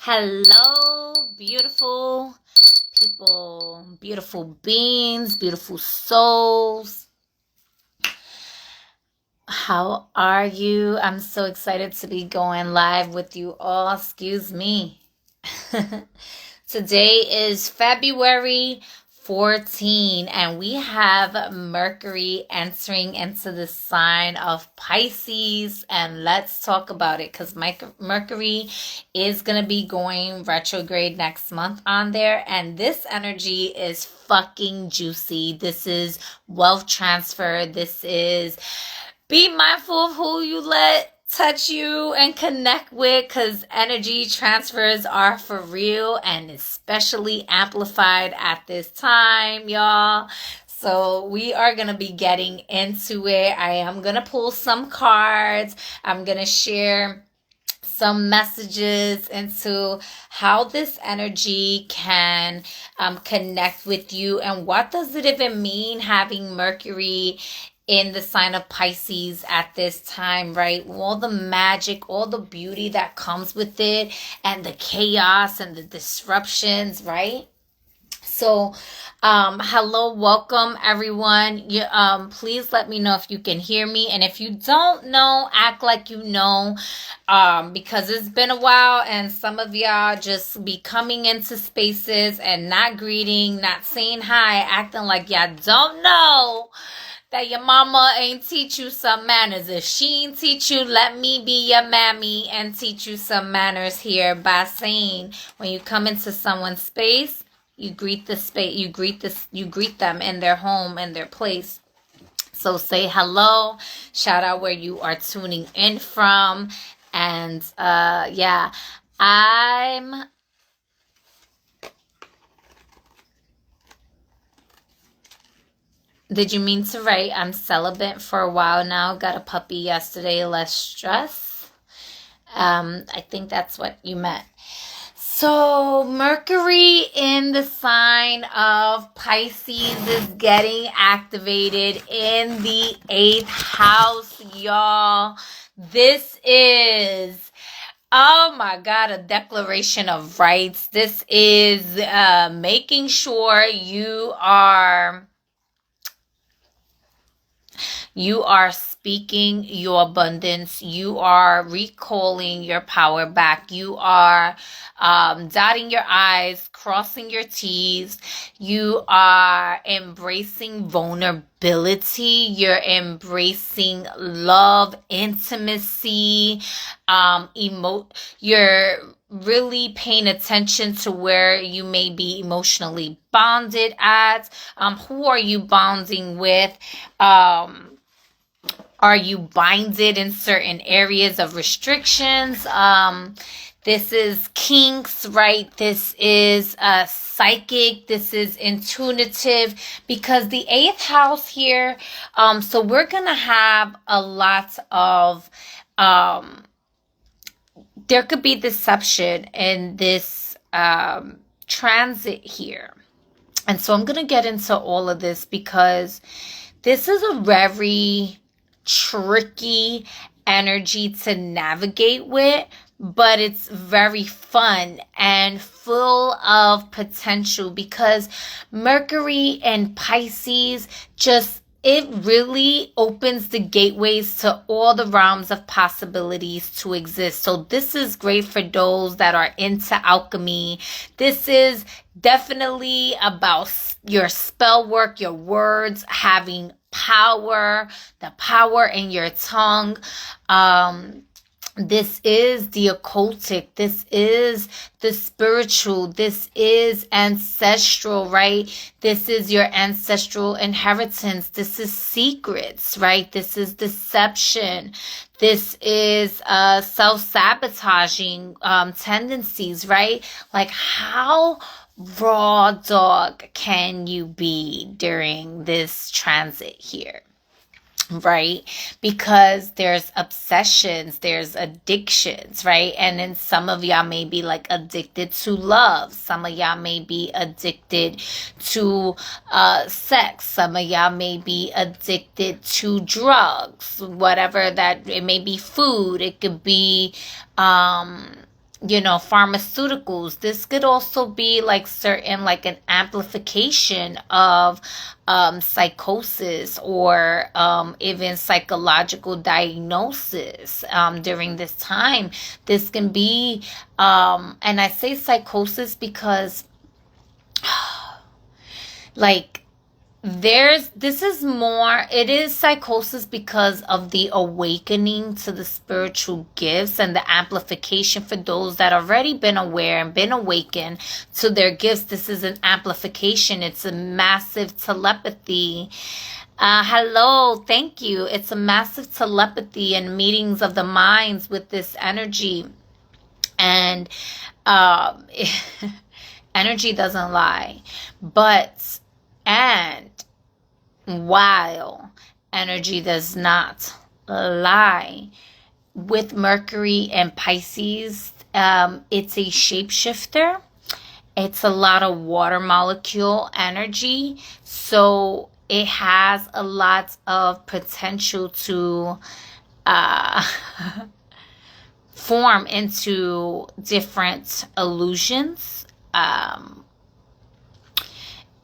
Hello, beautiful people, beautiful beings, beautiful souls. How are you? I'm so excited to be going live with you all. Excuse me. Today is February 14, and we have Mercury entering into the sign of Pisces, and let's talk about it because Mercury is going to be going retrograde next month on there, and this energy is fucking juicy. This is wealth transfer. This is be mindful of who you let touch you and connect with, because energy transfers are for real and especially amplified at this time, y'all. So we are going to be getting into it. I am going to pull some cards. I'm going to share some messages into how this energy can connect with you, and what does it even mean having Mercury in the sign of Pisces at this time, right? All the magic, all the beauty that comes with it, and the chaos and the disruptions, right? So, hello, welcome everyone. Please let me know if you can hear me. And if you don't know, act like you know, because it's been a while and some of y'all just be coming into spaces and not greeting, not saying hi, acting like y'all don't know that your mama ain't teach you some manners. If she ain't teach you, let me be your mammy and teach you some manners here by saying, when you come into someone's space, you greet the space, you greet them in their home, in their place. So say hello, shout out where you are tuning in from, and yeah, Did you mean to write, I'm celibate for a while now, got a puppy yesterday, less stress? I think that's what you meant. So Mercury in the sign of Pisces is getting activated in the 8th house, y'all. This is, oh my God, a declaration of rights. This is making sure you are speaking your abundance. You are recalling your power back. You are dotting your I's, crossing your T's. You are embracing vulnerability. You're embracing love, intimacy, you're really paying attention to where you may be emotionally bonded at. Who are you bonding with? Are you binded in certain areas of restrictions? This is kinks, right? This is psychic. This is intuitive, because the 8th house here. So we're going to have a lot of, there could be deception in this transit here. And so I'm going to get into all of this, because this is a very tricky energy to navigate with, but it's very fun and full of potential, because Mercury and Pisces it really opens the gateways to all the realms of possibilities to exist. So this is great for those that are into alchemy. This is definitely about your spell work, your words having power, the power in your tongue. This is the occultic. This is the spiritual. This is ancestral, right? This is your ancestral inheritance. This is secrets, right? This is deception. This is self-sabotaging tendencies, right? Like, how raw dog can you be during this transit here? Right? Because there's obsessions, there's addictions, right? And then some of y'all may be like addicted to love. Some of y'all may be addicted to sex. Some of y'all may be addicted to drugs, whatever that, it may be food. It could be pharmaceuticals. This could also be like certain, like an amplification of psychosis, or even psychological diagnosis during this time. This can be, and I say psychosis because, like, it is psychosis because of the awakening to the spiritual gifts and the amplification for those that already been aware and been awakened to their gifts. This is an amplification. It's a massive telepathy. Hello, thank you. It's a massive telepathy and meetings of the minds with this energy. And energy doesn't lie. And while energy does not lie, with Mercury and Pisces, it's a shapeshifter. It's a lot of water molecule energy. So it has a lot of potential to form into different illusions.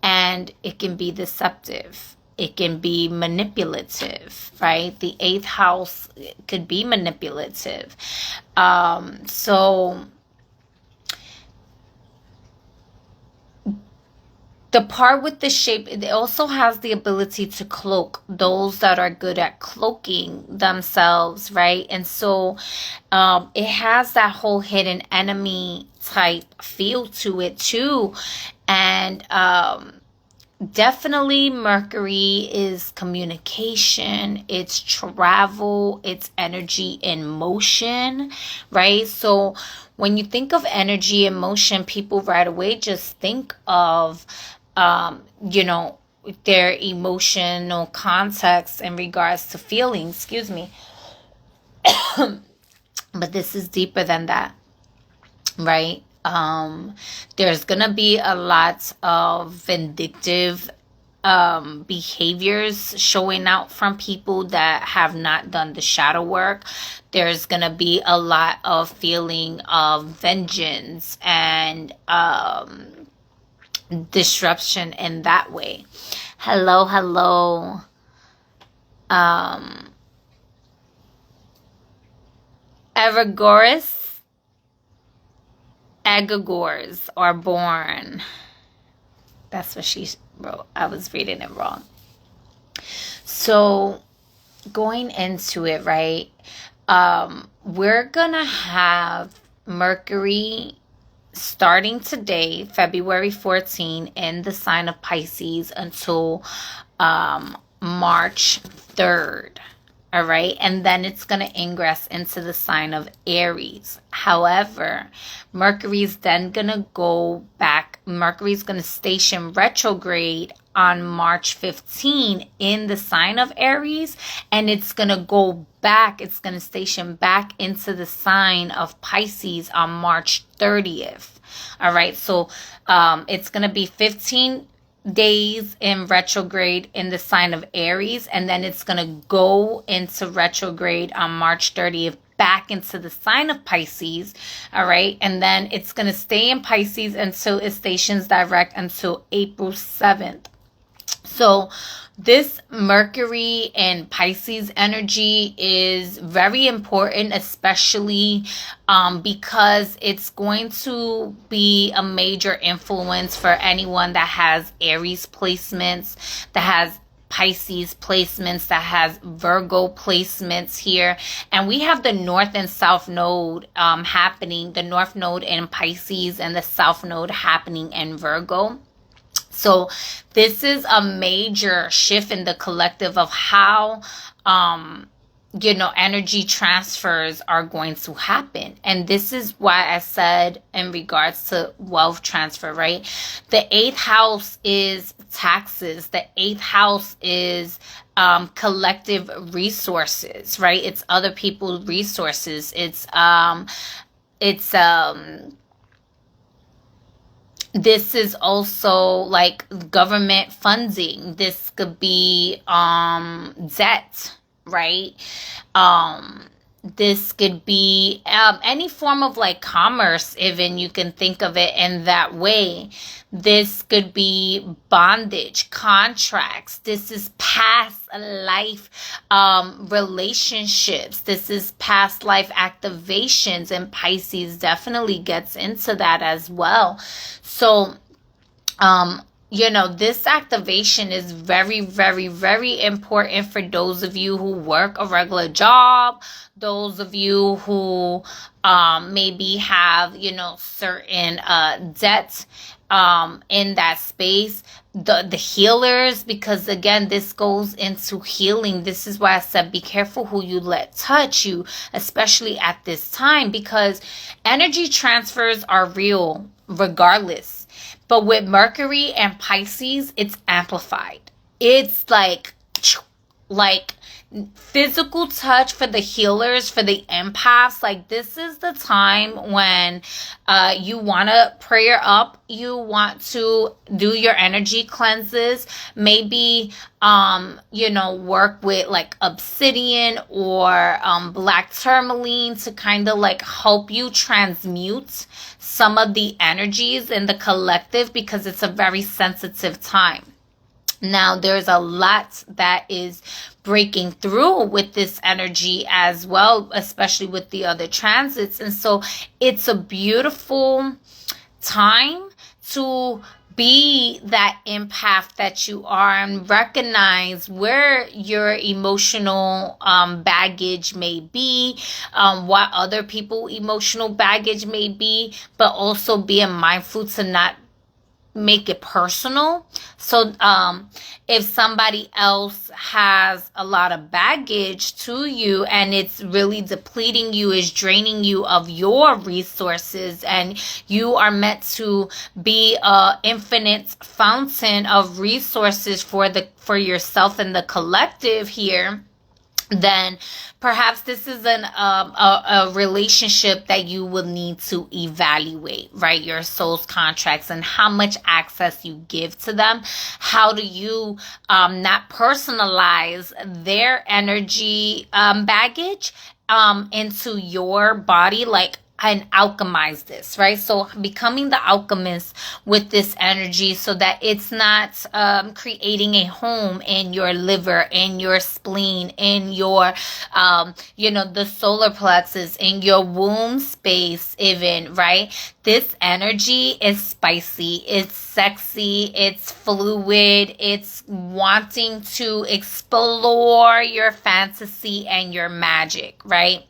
And it can be deceptive. It can be manipulative, right? The 8th house could be manipulative. So the part with the shape, it also has the ability to cloak those that are good at cloaking themselves, right? And so it has that whole hidden enemy type feel to it too. And definitely Mercury is communication, it's travel, it's energy in motion, right? So when you think of energy in motion, people right away just think of their emotional context in regards to feelings, excuse me. But this is deeper than that, right? There's gonna be a lot of vindictive behaviors showing out from people that have not done the shadow work. There's gonna be a lot of feeling of vengeance and disruption in that way. Hello. Egregores are born. That's what she wrote. I was reading it wrong. So going into it, right? We're gonna have Mercury starting today, February 14, in the sign of Pisces until March 3rd. All right. And then it's going to ingress into the sign of Aries. However, Mercury's then going to go back. Mercury's going to station retrograde on March 15 in the sign of Aries. And it's going to go back. It's going to station back into the sign of Pisces on March 30th. All right. So it's going to be 15 days in retrograde in the sign of Aries, and then it's going to go into retrograde on March 30th back into the sign of Pisces. All right, and then it's going to stay in Pisces until it stations direct until April 7th. So this Mercury and Pisces energy is very important, especially because it's going to be a major influence for anyone that has Aries placements, that has Pisces placements, that has Virgo placements here. And we have the North and South Node happening, the North Node in Pisces and the South Node happening in Virgo. So this is a major shift in the collective of how, energy transfers are going to happen. And this is why I said in regards to wealth transfer, right? The 8th house is taxes. The 8th house is collective resources, right? It's other people's resources. This is also like government funding. This could be debt, right? This could be any form of like commerce, even you can think of it in that way. This could be bondage, contracts. This is past life relationships. This is past life activations, and Pisces definitely gets into that as well. So, this activation is very, very, very important for those of you who work a regular job, those of you who maybe have, certain debts in that space, the healers, because again, this goes into healing. This is why I said be careful who you let touch you, especially at this time, because energy transfers are real regardless. But with Mercury and Pisces, it's amplified. It's like physical touch for the healers, for the empaths. Like, this is the time when you want to prayer up. You want to do your energy cleanses. Maybe, work with like obsidian or black tourmaline to kind of like help you transmute some of the energies in the collective, because it's a very sensitive time. Now, there's a lot that is breaking through with this energy as well, especially with the other transits. And so it's a beautiful time to be that empath that you are and recognize where your emotional baggage may be, what other people's emotional baggage may be, but also being mindful to not make it personal. So if somebody else has a lot of baggage to you and it's really depleting you, is draining you of your resources, and you are meant to be a infinite fountain of resources for yourself and the collective here, then perhaps this is a relationship that you will need to evaluate, right? Your soul's contracts and how much access you give to them. How do you not personalize their energy baggage into your body, like, and alchemize this, right? So becoming the alchemist with this energy so that it's not creating a home in your liver, in your spleen, in your, the solar plexus, in your womb space even, right? This energy is spicy, it's sexy, it's fluid, it's wanting to explore your fantasy and your magic, right?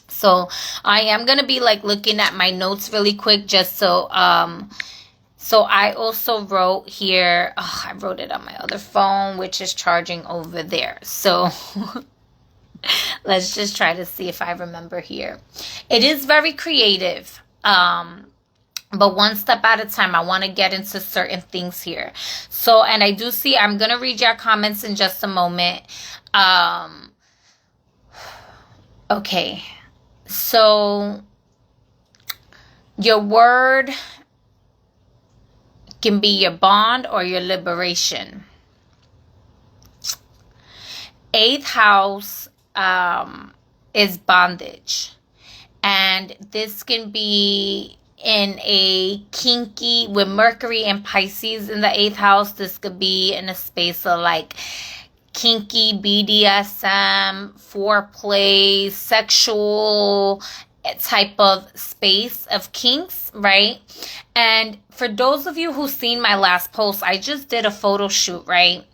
So I am going to be like looking at my notes really quick, just so I also wrote here, I wrote it on my other phone, which is charging over there. So let's just try to see if I remember here. It is very creative. But one step at a time, I want to get into certain things here. So, and I do see, I'm going to read your comments in just a moment. Okay. So your word can be your bond or your liberation. 8th house is bondage. And this can be in a kinky, with Mercury and Pisces in the 8th house, this could be in a space of like kinky BDSM, foreplay, sexual type of space of kinks, right? And for those of you who've seen my last post, I just did a photo shoot, right?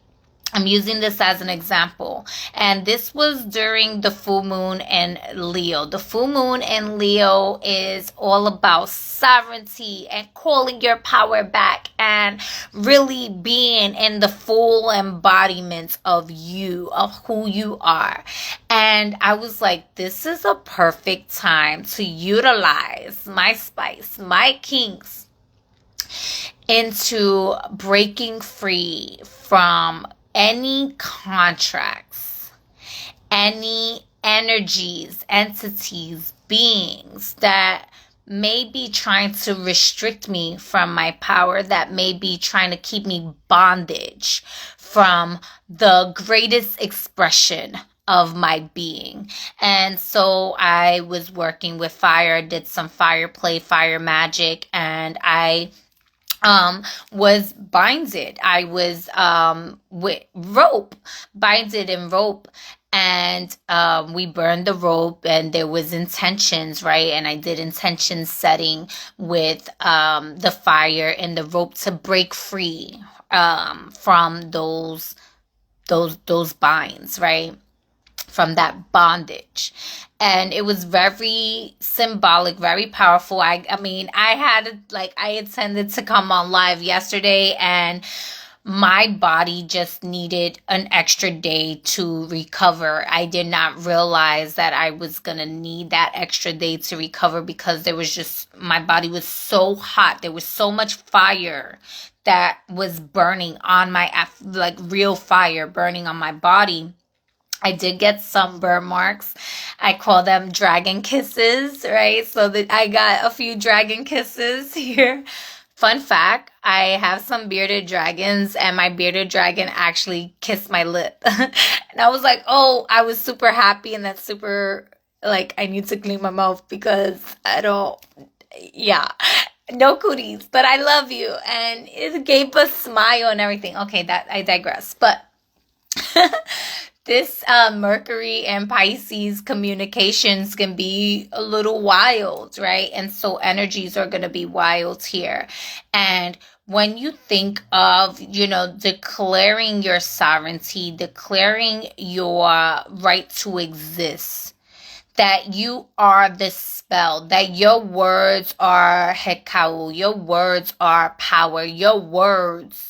I'm using this as an example. And this was during the full moon in Leo. The full moon in Leo is all about sovereignty and calling your power back and really being in the full embodiment of you, of who you are. And I was like, this is a perfect time to utilize my spice, my kinks, into breaking free from any contracts, any energies, entities, beings that may be trying to restrict me from my power, that may be trying to keep me bondage from the greatest expression of my being. And so I was working with fire, did some fire play, fire magic, and I was binded. I was with rope, binded in rope. And we burned the rope, and there was intentions, right? And I did intention setting with the fire and the rope to break free from those binds, right? From that bondage. And it was very symbolic, very powerful. I mean, I intended to come on live yesterday, and my body just needed an extra day to recover. I did not realize that I was going to need that extra day to recover, because my body was so hot. There was so much fire that was burning on like real fire burning on my body. I did get some burn marks. I call them dragon kisses, right? So that I got a few dragon kisses here. Fun fact, I have some bearded dragons, and my bearded dragon actually kissed my lip. And I was like, oh, I was super happy, and that's super, like, I need to clean my mouth because no cooties, but I love you. And it gave a smile and everything. Okay, I digress. But this Mercury and Pisces communications can be a little wild, right? And so energies are going to be wild here. And when you think of, declaring your sovereignty, declaring your right to exist, that you are the spell, that your words are hekau, your words are power, your words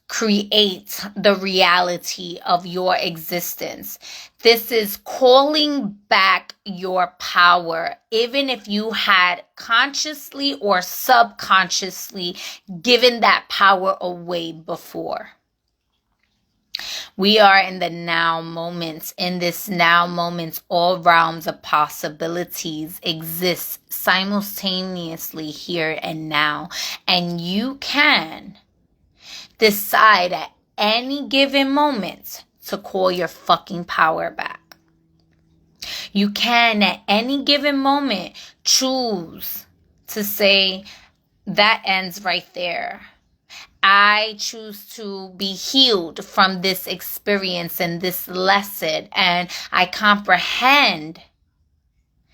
create the reality of your existence. This is calling back your power, even if you had consciously or subconsciously given that power away before. We are in the now moments. In this now moments, all realms of possibilities exist simultaneously here and now. And you can decide at any given moment to call your fucking power back. You can at any given moment choose to say, that ends right there. I choose to be healed from this experience and this lesson, and I comprehend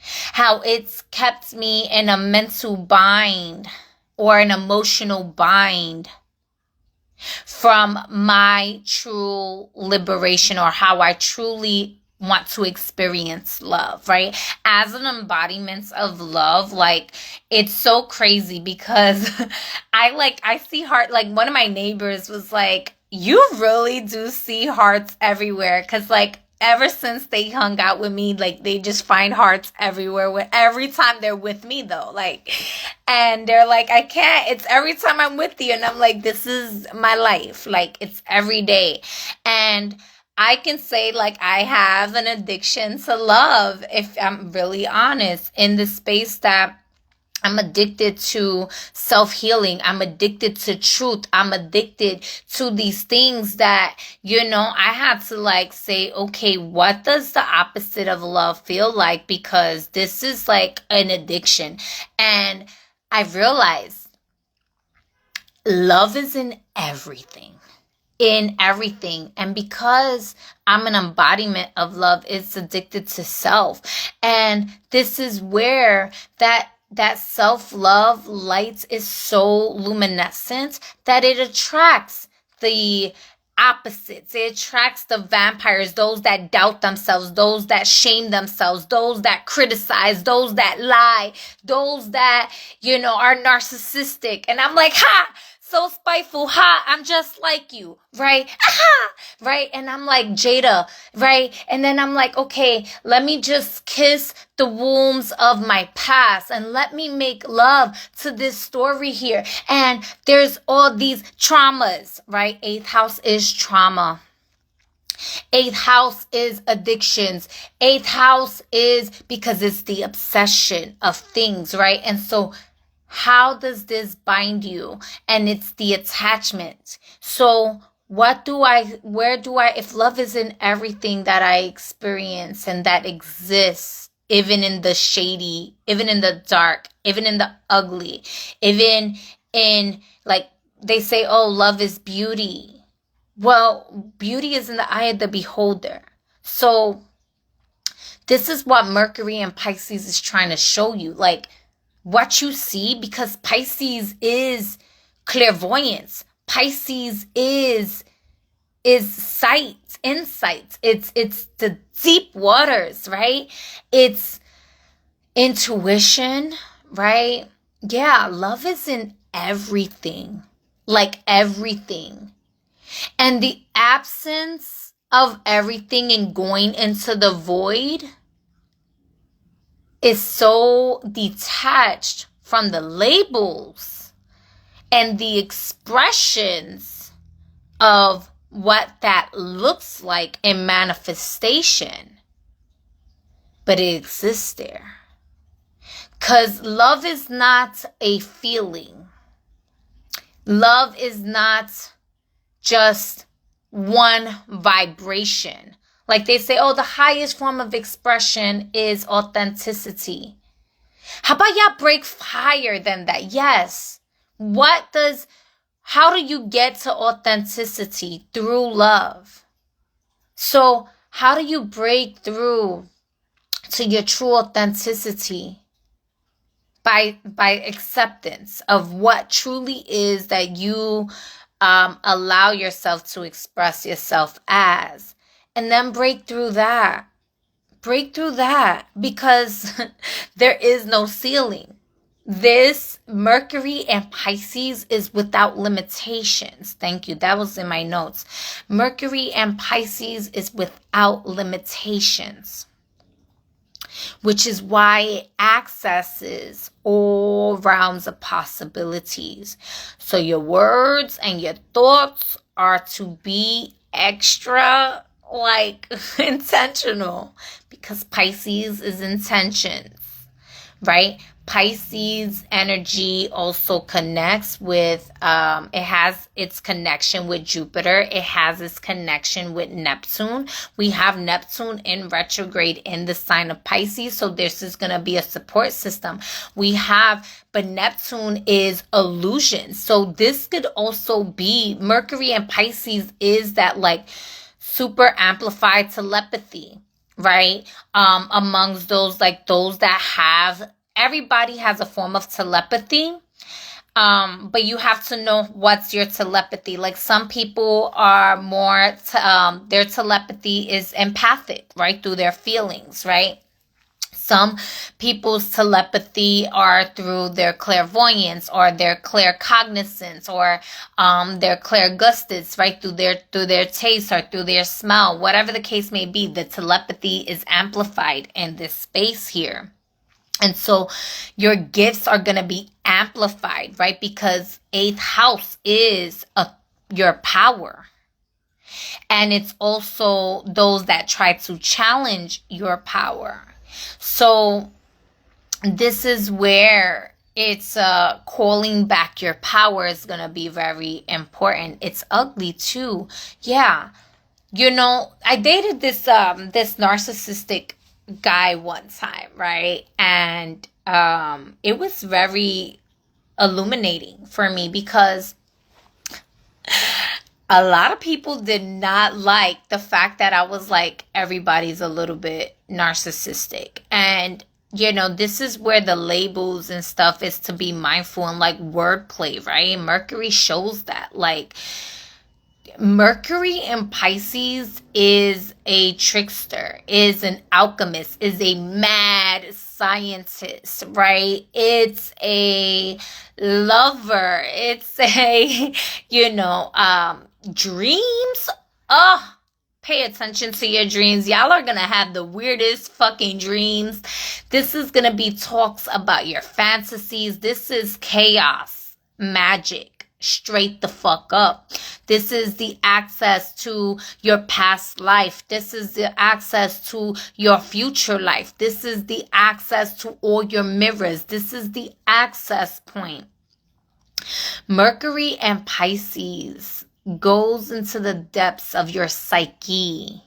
how it's kept me in a mental bind or an emotional bind from my true liberation, or how I truly want to experience love, right? As an embodiment of love, like, it's so crazy because I see heart, like, one of my neighbors was like, you really do see hearts everywhere, because, like, ever since they hung out with me, like, they just find hearts everywhere every time they're with me, though. Like, and they're like, I can't, it's every time I'm with you. And I'm like, this is my life. Like, it's every day. And I can say, like, I have an addiction to love, if I'm really honest, in the space that I'm addicted to self-healing. I'm addicted to truth. I'm addicted to these things that, I had to, like, say, okay, what does the opposite of love feel like? Because this is like an addiction. And I realized love is in everything. In everything. And because I'm an embodiment of love, it's addicted to self. And this is where that self-love light is so luminescent that it attracts the opposites. It attracts the vampires, those that doubt themselves, those that shame themselves, those that criticize, those that lie, those that, are narcissistic. And I'm like, ha! So spiteful, ha, I'm just like you, right? Aha, right? And I'm like, Jada, right? And then I'm like, okay, let me just kiss the wounds of my past and let me make love to this story here. And there's all these traumas, right? 8th house is trauma. 8th house is addictions. 8th house is because it's the obsession of things, right? And so how does this bind you? And it's the attachment. So if love is in everything that I experience and that exists, even in the shady, even in the dark, even in the ugly, even in, like, they say, oh, love is beauty. Well, beauty is in the eye of the beholder. So this is what Mercury and Pisces is trying to show you. Like, what you see, because Pisces is clairvoyance. Pisces is sight, insights. It's the deep waters, right? It's intuition, right? Yeah, love is in everything. Like everything. And the absence of everything and going into the void is so detached from the labels and the expressions of what that looks like in manifestation. But it exists there. Because love is not a feeling. Love is not just one vibration. Like they say, oh, the highest form of expression is authenticity. How about y'all break higher than that? Yes. How do you get to authenticity? Through love. So how do you break through to your true authenticity? By acceptance of what truly is that you allow yourself to express yourself as. And then break through that. Break through that, because there is no ceiling. This Mercury and Pisces is without limitations. Thank you. That was in my notes. Mercury and Pisces is without limitations, which is why it accesses all realms of possibilities. So your words and your thoughts are to be extra, like, intentional, because Pisces is intentions, right? Pisces energy also connects with, it has its connection with Jupiter. It has its connection with Neptune. We have Neptune in retrograde in the sign of Pisces. So this is going to be a support system. But Neptune is illusion. So this could also be, Mercury and Pisces is that, like, super amplified telepathy, right? Amongst those that have, everybody has a form of telepathy. But you have to know what's your telepathy. Like, some people are more, their telepathy is empathic, right? Through their feelings, right? Some people's telepathy are through their clairvoyance or their claircognizance or their clairgustus, right? Through their taste or through their smell. Whatever the case may be, the telepathy is amplified in this space here. And so your gifts are going to be amplified, right? Because 8th house is your power. And it's also those that try to challenge your power. So this is where it's calling back your power is going to be very important. It's ugly too. Yeah. You know, I dated this narcissistic guy one time, right? And it was very illuminating for me, because a lot of people did not like the fact that I was like, everybody's a little bit narcissistic. And, you know, this is where the labels and stuff is to be mindful, and like wordplay, right? Mercury shows that. Like, Mercury in Pisces is a trickster, is an alchemist, is a mad scientist, right? It's a lover. It's a, dreams. Oh, pay attention to your dreams. Y'all are going to have the weirdest fucking dreams. This is going to be talks about your fantasies. This is chaos, magic. Straight the fuck up. This is the access to your past life. This is the access to your future life. This is the access to all your mirrors. This is the access point. Mercury and Pisces goes into the depths of your psyche.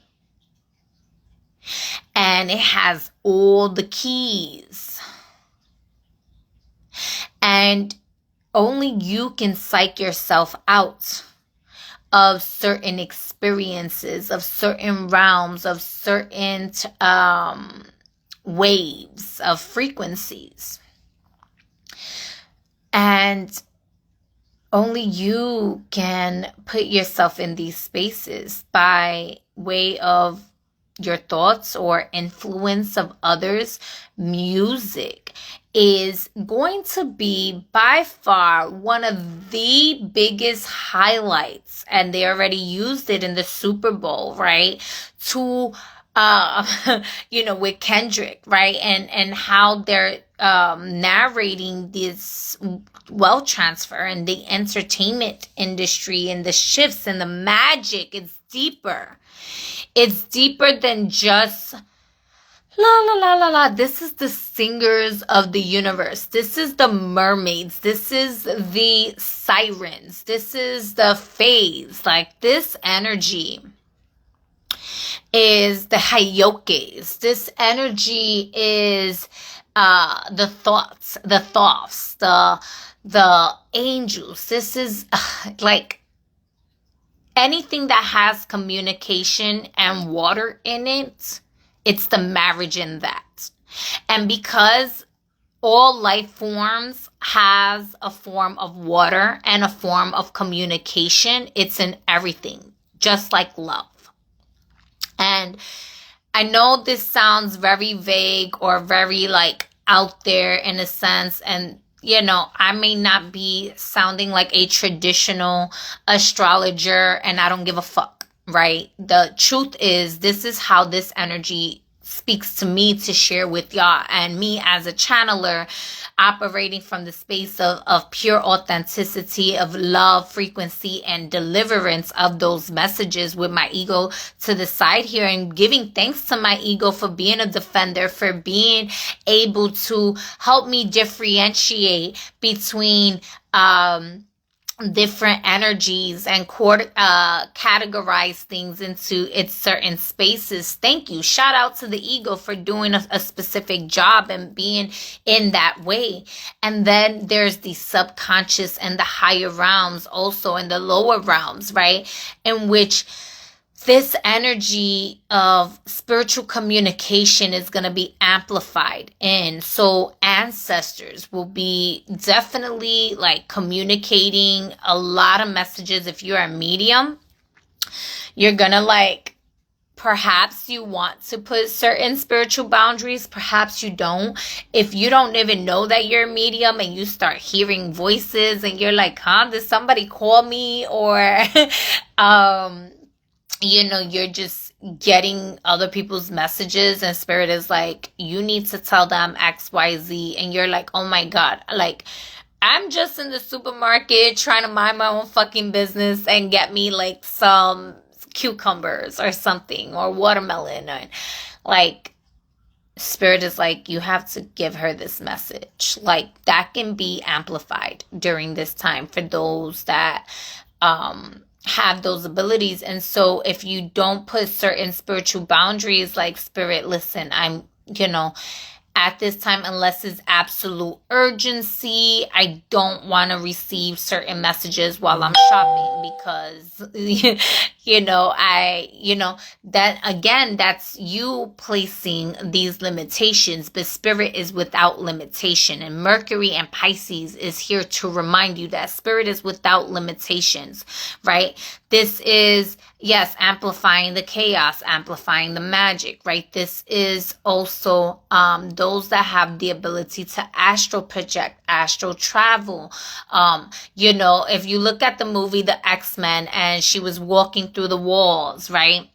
And it has all the keys. And only you can psych yourself out of certain experiences, of certain realms, of certain waves, of frequencies. And only you can put yourself in these spaces by way of your thoughts or influence of others. Music is going to be by far one of the biggest highlights, and they already used it in the Super Bowl, right? To with Kendrick, right? And how they're narrating this wealth transfer and the entertainment industry and the shifts and the magic. It's deeper. It's deeper than just la la la la la. This is the singers of the universe. This is the mermaids. This is the sirens. This is the fays. Like, this energy is the hayokes. This energy is the thoughts, the angels. This is like anything that has communication and water in it. It's the marriage in that. And because all life forms has a form of water and a form of communication, it's in everything, just like love. And I know this sounds very vague or very like out there in a sense, and I may not be sounding like a traditional astrologer, and I don't give a fuck, right? The truth is, this is how this energy speaks to me to share with y'all, and me as a channeler operating from the space of pure authenticity, of love, frequency, and deliverance of those messages, with my ego to the side here, and giving thanks to my ego for being a defender, for being able to help me differentiate between different energies and categorize things into its certain spaces. Thank you. Shout out to the ego for doing a specific job and being in that way. And then there's the subconscious and the higher realms also, and the lower realms, right? In which this energy of spiritual communication is going to be amplified in. So ancestors will be definitely like communicating a lot of messages. If you're a medium, you're going to like, perhaps you want to put certain spiritual boundaries. Perhaps you don't. If you don't even know that you're a medium and you start hearing voices and you're like, did somebody call me? Or, you're just getting other people's messages and spirit is like, you need to tell them XYZ. And you're like, oh my God, like, I'm just in the supermarket trying to mind my own fucking business and get me like some cucumbers or something, or watermelon. And like, spirit is like, you have to give her this message. Like, that can be amplified during this time for those that have those abilities. And so if you don't put certain spiritual boundaries, like, spirit, listen, I'm, at this time, unless it's absolute urgency, I don't want to receive certain messages while I'm shopping, because, that again, that's you placing these limitations, but spirit is without limitation. And Mercury and Pisces is here to remind you that spirit is without limitations, right? This is, yes, amplifying the chaos, amplifying the magic, right? This is also those that have the ability to astral project, astral travel. If you look at the movie The X-Men and she was walking through the walls, right?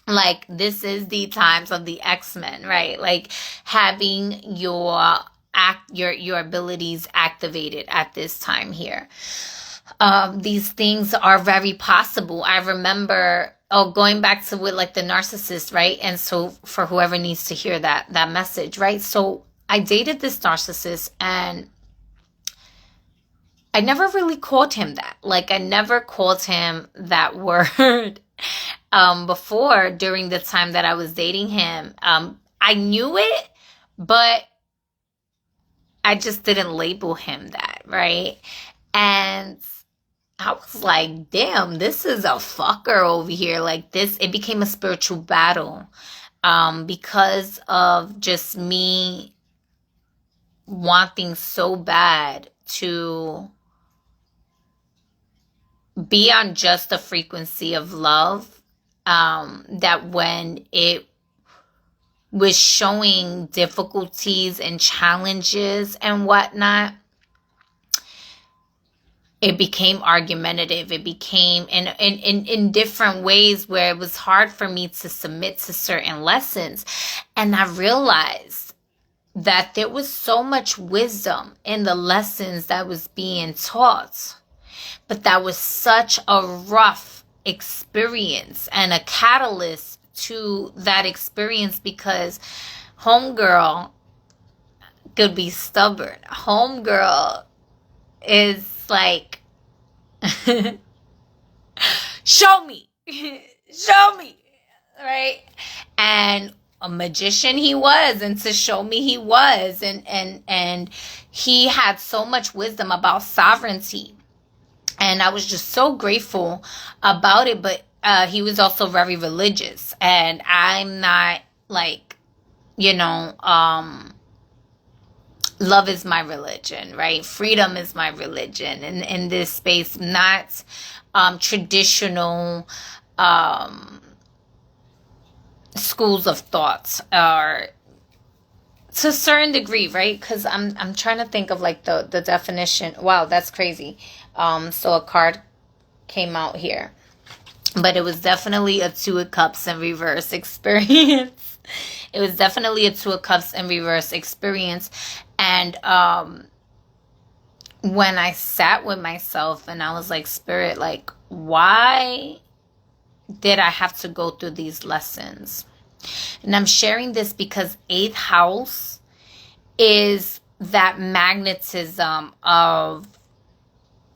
Like, this is the times of the X-Men, right? Like, having your abilities activated at this time here. These things are very possible. I remember, going back to with like the narcissist, right? And so for whoever needs to hear that message, right? So I dated this narcissist, and I I never really called him that. Like, I never called him that word before during the time that I was dating him. I knew it, but I just didn't label him that, right? And I was like, damn, this is a fucker over here. Like this, it became a spiritual battle because of just me wanting so bad to be on just the frequency of love, that when it was showing difficulties and challenges and whatnot, it became argumentative. It became in different ways where it was hard for me to submit to certain lessons. And I realized that there was so much wisdom in the lessons that was being taught. But that was such a rough experience and a catalyst to that experience because homegirl could be stubborn. Homegirl is like, show me, show me, right? And a magician he was, and to show me he was, and he had so much wisdom about sovereignty. And I was just so grateful about it. But he was also very religious. And I'm not like, love is my religion, right? Freedom is my religion. And in this space, not traditional schools of thoughts are to a certain degree, right? Because I'm trying to think of like the definition. Wow, that's crazy. So a card came out here, but it was definitely a Two of Cups in reverse experience. It was definitely a Two of Cups in reverse experience. And when I sat with myself and I was like, Spirit, like, why did I have to go through these lessons? And I'm sharing this because 8th house is that magnetism of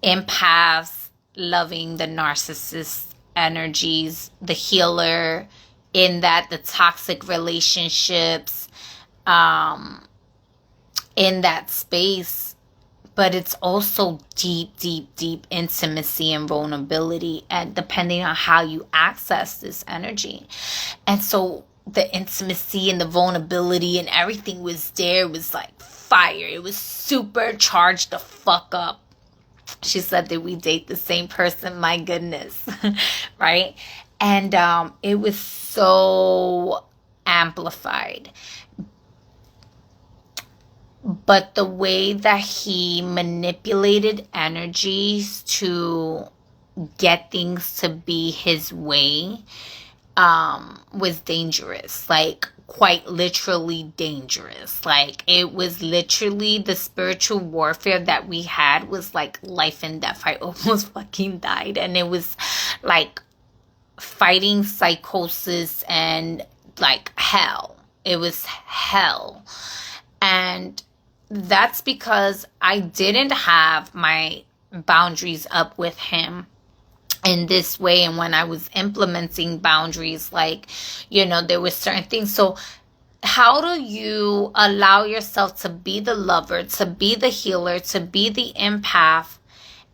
empaths loving the narcissist energies, the healer, in that the toxic relationships, in that space. But it's also deep, deep, deep intimacy and vulnerability, and depending on how you access this energy. And so the intimacy and the vulnerability and everything was there. It was like fire. It was super charged the fuck up. She said, did we date the same person? My goodness. Right? And it was so amplified. But the way that he manipulated energies to get things to be his way was dangerous. Like, quite literally dangerous. Like, it was literally the spiritual warfare that we had was like life and death. I almost fucking died. And it was like fighting psychosis and like hell. It was hell. And that's because I didn't have my boundaries up with him in this way. And when I was implementing boundaries, like, there were certain things. So how do you allow yourself to be the lover, to be the healer, to be the empath,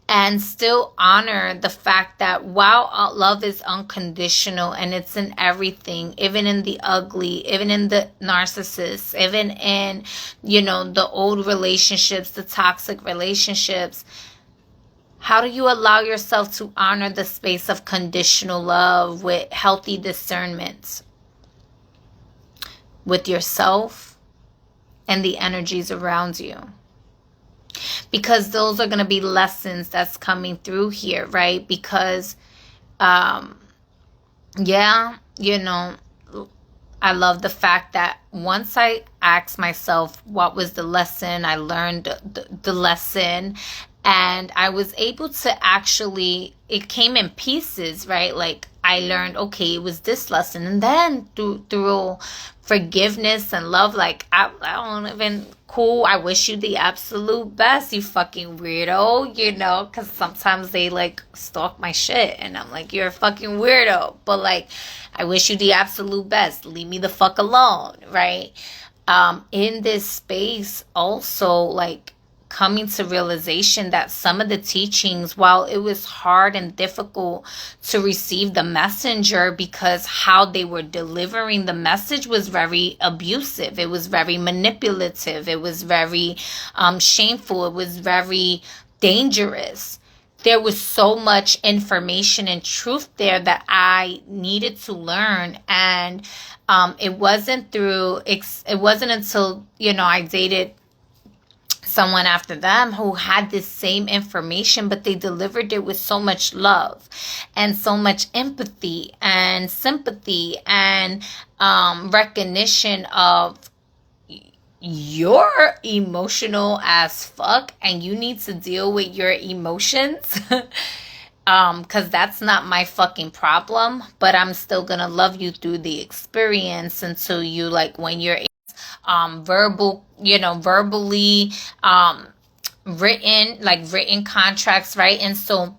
and still honor the fact that, wow, love is unconditional and it's in everything, even in the ugly, even in the narcissist, even in, the old relationships, the toxic relationships. How do you allow yourself to honor the space of conditional love with healthy discernment with yourself and the energies around you? Because those are going to be lessons that's coming through here, right? Because, I love the fact that once I asked myself what was the lesson, I learned the lesson. And I was able to actually, it came in pieces, right? Like, I learned, okay, it was this lesson. And then through forgiveness and love, like, I don't even, cool, I wish you the absolute best, you fucking weirdo, you know, because sometimes they, like, stalk my shit, and I'm like, you're a fucking weirdo, but, like, I wish you the absolute best, leave me the fuck alone, right? In this space also, like, coming to realization that some of the teachings, while it was hard and difficult to receive the messenger because how they were delivering the message was very abusive, it was very manipulative, it was very shameful, it was very dangerous. There was so much information and truth there that I needed to learn. And it wasn't until, you know, I dated someone after them who had this same information, but they delivered it with so much love and so much empathy and sympathy and recognition of, you're emotional as fuck and you need to deal with your emotions. Because that's not my fucking problem, but I'm still gonna love you through the experience until you, like, when you're verbally written contracts, right? And so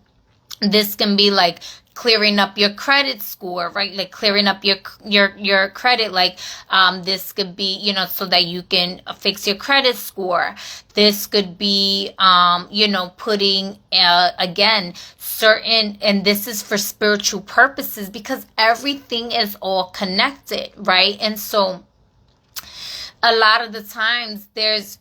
this can be like clearing up your credit score, right? Like clearing up your credit. Like this could be, you know, so that you can fix your credit score. This could be putting again certain, and this is for spiritual purposes, because everything is all connected, right? And so a lot of the times there's,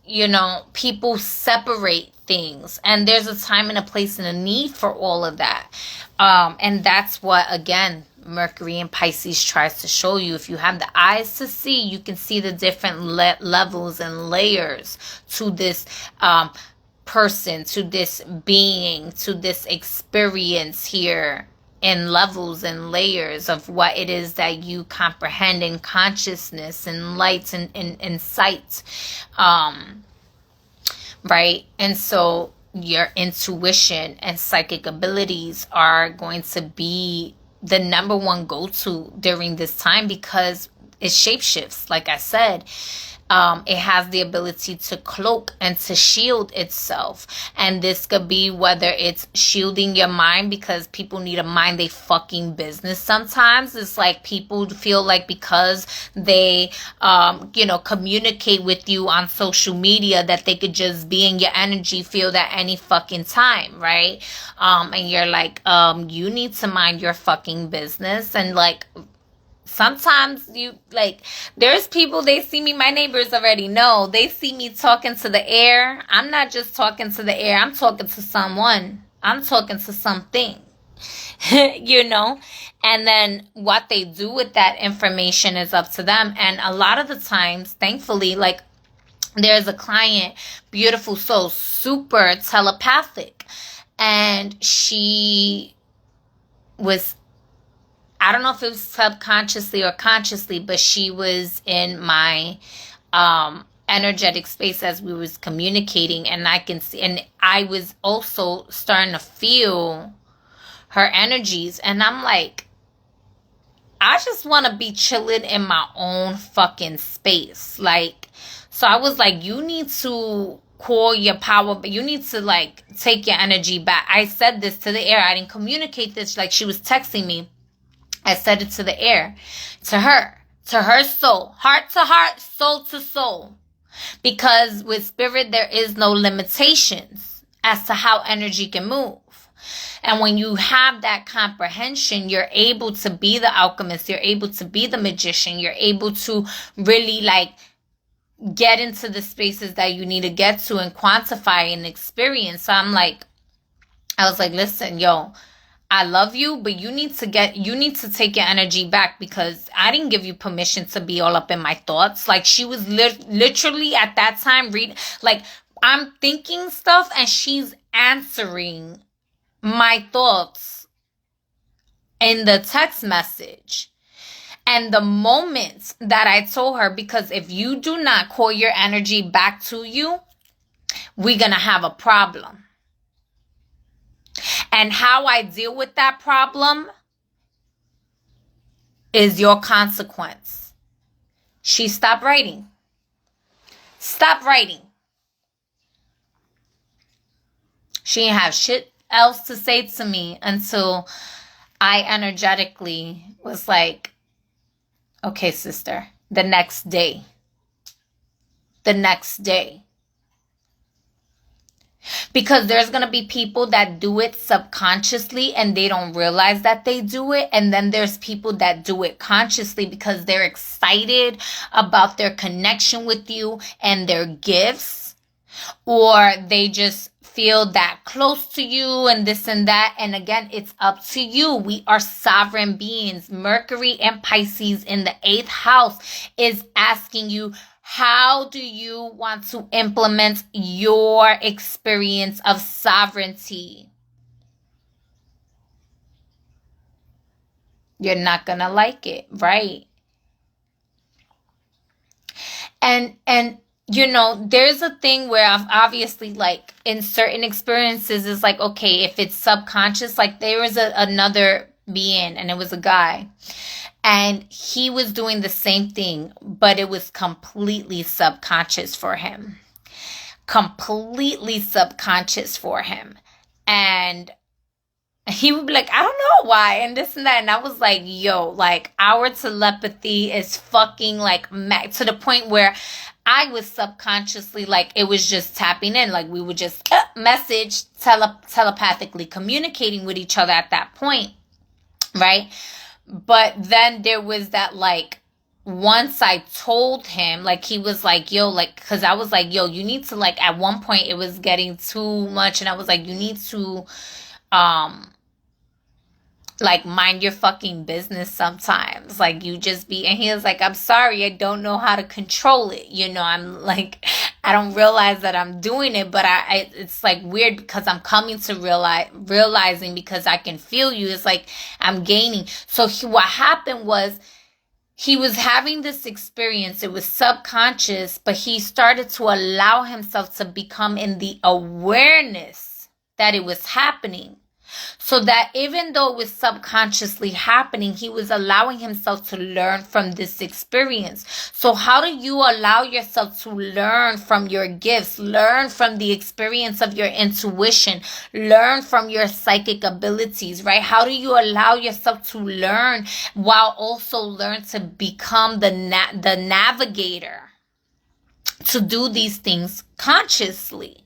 people separate things, and there's a time and a place and a need for all of that. And that's what, again, Mercury and Pisces tries to show you. If you have the eyes to see, you can see the different levels and layers to this person, to this being, to this experience here, in levels and layers of what it is that you comprehend in consciousness and light and sight. Right? And so your intuition and psychic abilities are going to be the number one go-to during this time, because it shapeshifts, like I said. It has the ability to cloak and to shield itself. And this could be whether it's shielding your mind, because people need to mind their fucking business sometimes. It's like people feel like because they, communicate with you on social media that they could just be in your energy field at any fucking time, right? And you're like, you need to mind your fucking business. And like, sometimes there's people, they see me, my neighbors already know, they see me talking to the air. I'm not just talking to the air, I'm talking to someone, I'm talking to something, and then what they do with that information is up to them. And a lot of the times, thankfully, like, there's a client, beautiful soul, super telepathic, and she was, I don't know if it was subconsciously or consciously, but she was in my energetic space as we was communicating, and I can see, and I was also starting to feel her energies, and I'm like, I just want to be chilling in my own fucking space. Like, so I was like, you need to call your power, but you need to, like, take your energy back. I said this to the air. I didn't communicate this. Like, she was texting me. I said it to the air, to her soul, heart to heart, soul to soul. Because with spirit, there is no limitations as to how energy can move. And when you have that comprehension, you're able to be the alchemist, you're able to be the magician, you're able to really, like, get into the spaces that you need to get to and quantify and experience. So I was like, listen, yo, I love you, but you need to take your energy back, because I didn't give you permission to be all up in my thoughts. Like, she was literally at that time I'm thinking stuff and she's answering my thoughts in the text message. And the moment that I told her, because if you do not call your energy back to you, we're going to have a problem. And how I deal with that problem is your consequence. She stopped writing. Stop writing. She didn't have shit else to say to me until I energetically was like, okay, sister, the next day. Because there's going to be people that do it subconsciously and they don't realize that they do it. And then there's people that do it consciously because they're excited about their connection with you and their gifts. Or they just feel that close to you and this and that. And again, it's up to you. We are sovereign beings. Mercury and Pisces in the 8th house is asking you, how do you want to implement your experience of sovereignty? You're not going to like it, right? And you know, there's a thing where I've obviously, like, in certain experiences, it's like, okay, if it's subconscious, like there was another being and it was a guy. And he was doing the same thing, but it was completely subconscious for him. Completely subconscious for him. And he would be like, I don't know why, and this and that. And I was like, yo, like, our telepathy is fucking, like, to the point where I was subconsciously, like, it was just tapping in. Like, we would just message, telepathically communicating with each other at that point, right? But then there was that, like, once I told him, like, he was like, yo, like, because I was like, yo, you need to, like, at one point it was getting too much. And I was like, you need to, like, mind your fucking business sometimes. Like, you just be, and he was like, I'm sorry, I don't know how to control it. You know, I'm like, I don't realize that I'm doing it, but it's like weird because I'm coming to realizing because I can feel you. It's like I'm gaining. So what happened was he was having this experience. It was subconscious, but he started to allow himself to become in the awareness that it was happening. So that even though it was subconsciously happening, he was allowing himself to learn from this experience. So how do you allow yourself to learn from your gifts, learn from the experience of your intuition, learn from your psychic abilities, right? How do you allow yourself to learn while also learn to become the navigator to do these things consciously?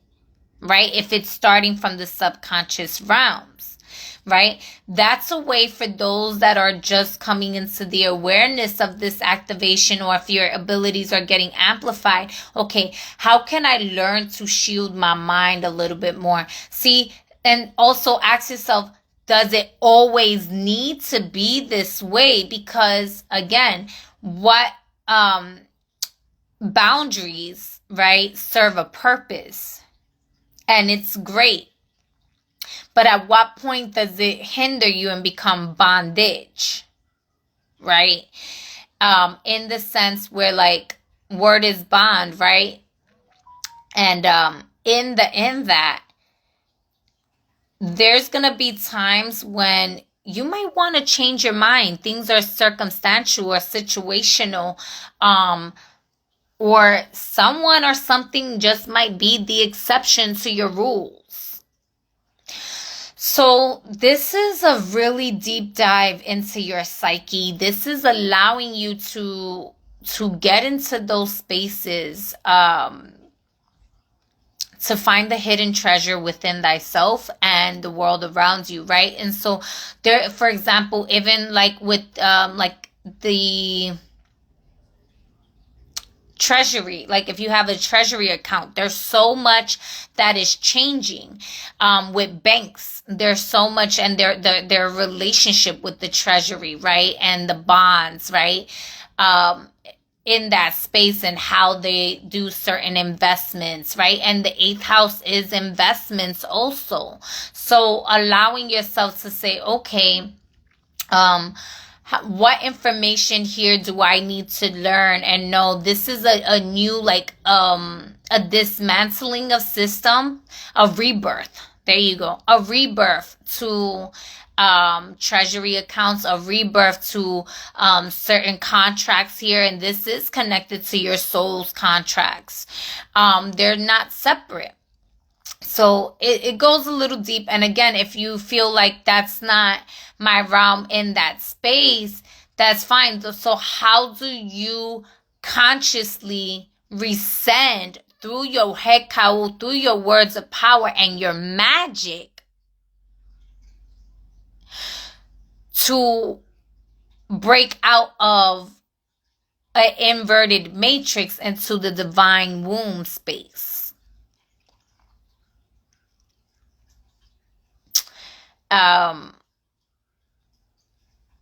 Right? If it's starting from the subconscious realms, right? That's a way for those that are just coming into the awareness of this activation, or if your abilities are getting amplified. Okay, how can I learn to shield my mind a little bit more? See, and also ask yourself, does it always need to be this way? Because again, what boundaries, right, serve a purpose. And it's great. But at what point does it hinder you and become bondage? Right? In the sense where, like, word is bond, right? And in that, there's going to be times when you might want to change your mind. Things are circumstantial or situational. Or someone or something just might be the exception to your rules. So this is a really deep dive into your psyche. This is allowing you to get into those spaces, to find the hidden treasure within thyself and the world around you, right? And so there, for example, even like with like the treasury, like if you have a treasury account, there's so much that is changing. With banks, there's so much, and their relationship with the treasury, right, and the bonds, right, in that space, and how they do certain investments, right? And the 8th house is investments also. So allowing yourself to say, okay, what information here do I need to learn and know? This is a new, like, a dismantling of system, a rebirth. There you go. A rebirth to treasury accounts, a rebirth to certain contracts here, and this is connected to your soul's contracts. They're not separate. So it goes a little deep. And again, if you feel like that's not my realm in that space, that's fine. So how do you consciously resend through your head cowl, through your words of power and your magic, to break out of an inverted matrix into the divine womb space?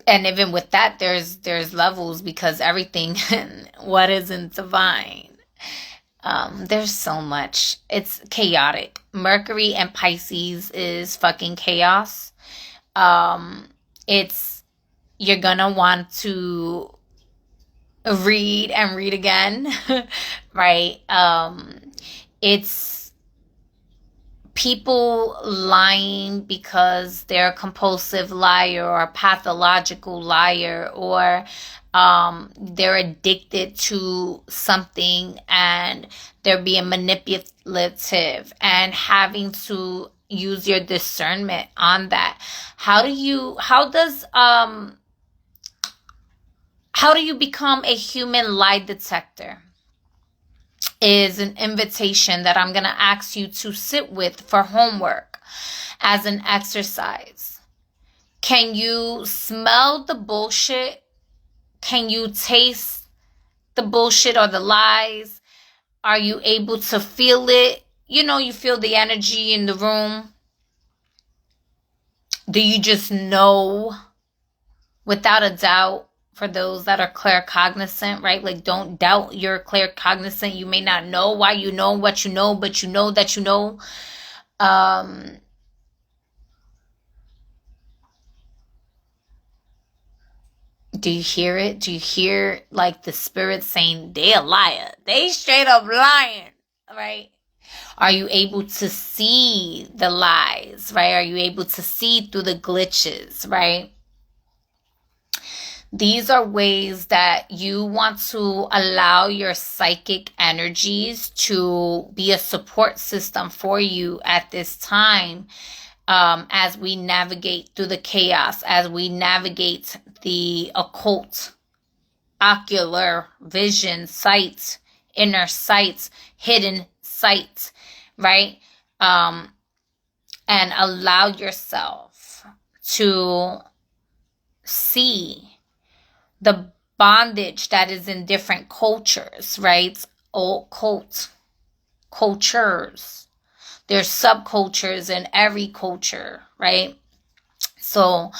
And even with that, there's levels, because everything what isn't divine. There's so much. It's chaotic. Mercury and Pisces is fucking chaos. You're gonna want to read and read again, right? It's people lying because they're a compulsive liar or a pathological liar, or they're addicted to something and they're being manipulative, and having to use your discernment on that. How do you become a human lie detector? Is an invitation that I'm going to ask you to sit with for homework as an exercise. Can you smell the bullshit? Can you taste the bullshit or the lies? Are you able to feel it? You feel the energy in the room. Do you just know without a doubt? For those that are claircognizant, right? Like, don't doubt you're claircognizant. You may not know why you know what you know, but you know that you know. Do you hear it? Do you hear like the spirit saying they're a liar? They straight up lying, right? Are you able to see the lies, right? Are you able to see through the glitches, right? These are ways that you want to allow your psychic energies to be a support system for you at this time, as we navigate through the chaos, as we navigate the occult, ocular vision, sight, inner sight, hidden sight, right? And allow yourself to see the bondage that is in different cultures, right? Occult cultures. There's subcultures in every culture, right? So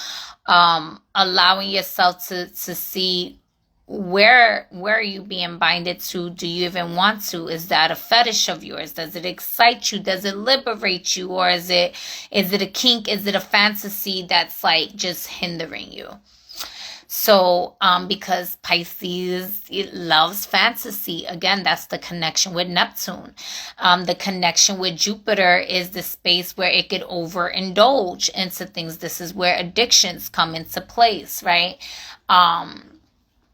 allowing yourself to see where are you being binded to? Do you even want to? Is that a fetish of yours? Does it excite you? Does it liberate you? Or is it a kink? Is it a fantasy that's like just hindering you? So, because Pisces, it loves fantasy. Again, that's the connection with Neptune. The connection with Jupiter is the space where it could overindulge into things. This is where addictions come into place, right? And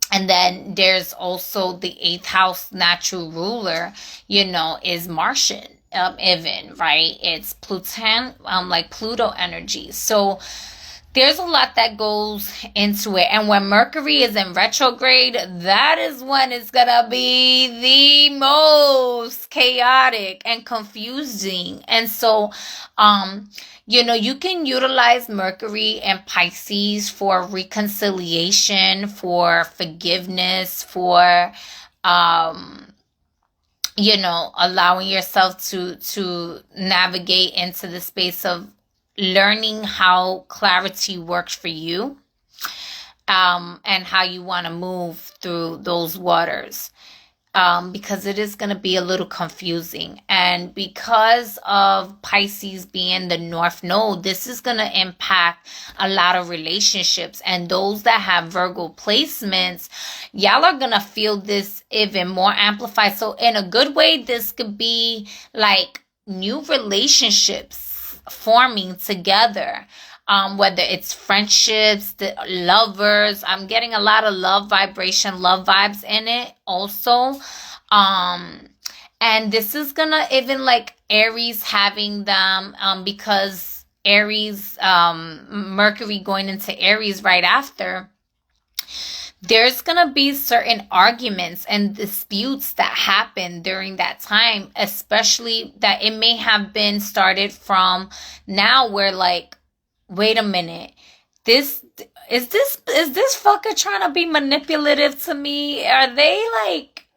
then there's also the 8th house natural ruler, is Martian, even, right? It's Pluton, like Pluto energy. So there's a lot that goes into it. And when Mercury is in retrograde, that is when it's going to be the most chaotic and confusing. And so, you can utilize Mercury and Pisces for reconciliation, for forgiveness, for, allowing yourself to navigate into the space of learning how clarity works for you, and how you want to move through those waters, because it is going to be a little confusing. And because of Pisces being the North Node, this is going to impact a lot of relationships. And those that have Virgo placements, y'all are going to feel this even more amplified. So in a good way, this could be like new relationships forming together, whether it's friendships, the lovers. I'm getting a lot of love vibration, love vibes in it also. And this is gonna even like Aries having them, because Aries, Mercury going into Aries right after. There's gonna be certain arguments and disputes that happen during that time, especially that it may have been started from now where like, wait a minute, this is this fucker trying to be manipulative to me? Are they like,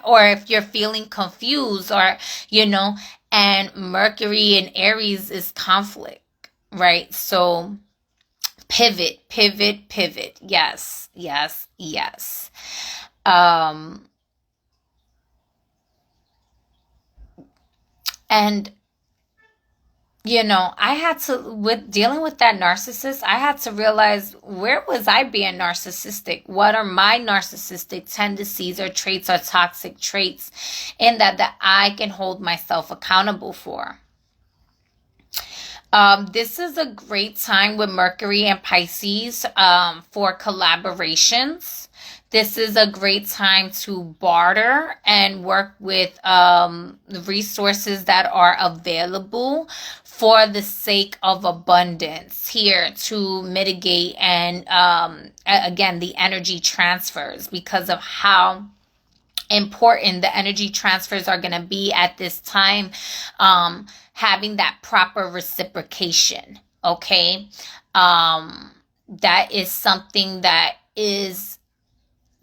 or if you're feeling confused, or and Mercury in Aries is conflict, right? So pivot, pivot, pivot. Yes, yes, yes. And I had to, with dealing with that narcissist, I had to realize, where was I being narcissistic? What are my narcissistic tendencies or traits or toxic traits in that I can hold myself accountable for? This is a great time with Mercury and Pisces for collaborations. This is a great time to barter and work with the resources that are available for the sake of abundance here, to mitigate and again, the energy transfers, because of how important the energy transfers are going to be at this time, having that proper reciprocation. Okay. That is something that is,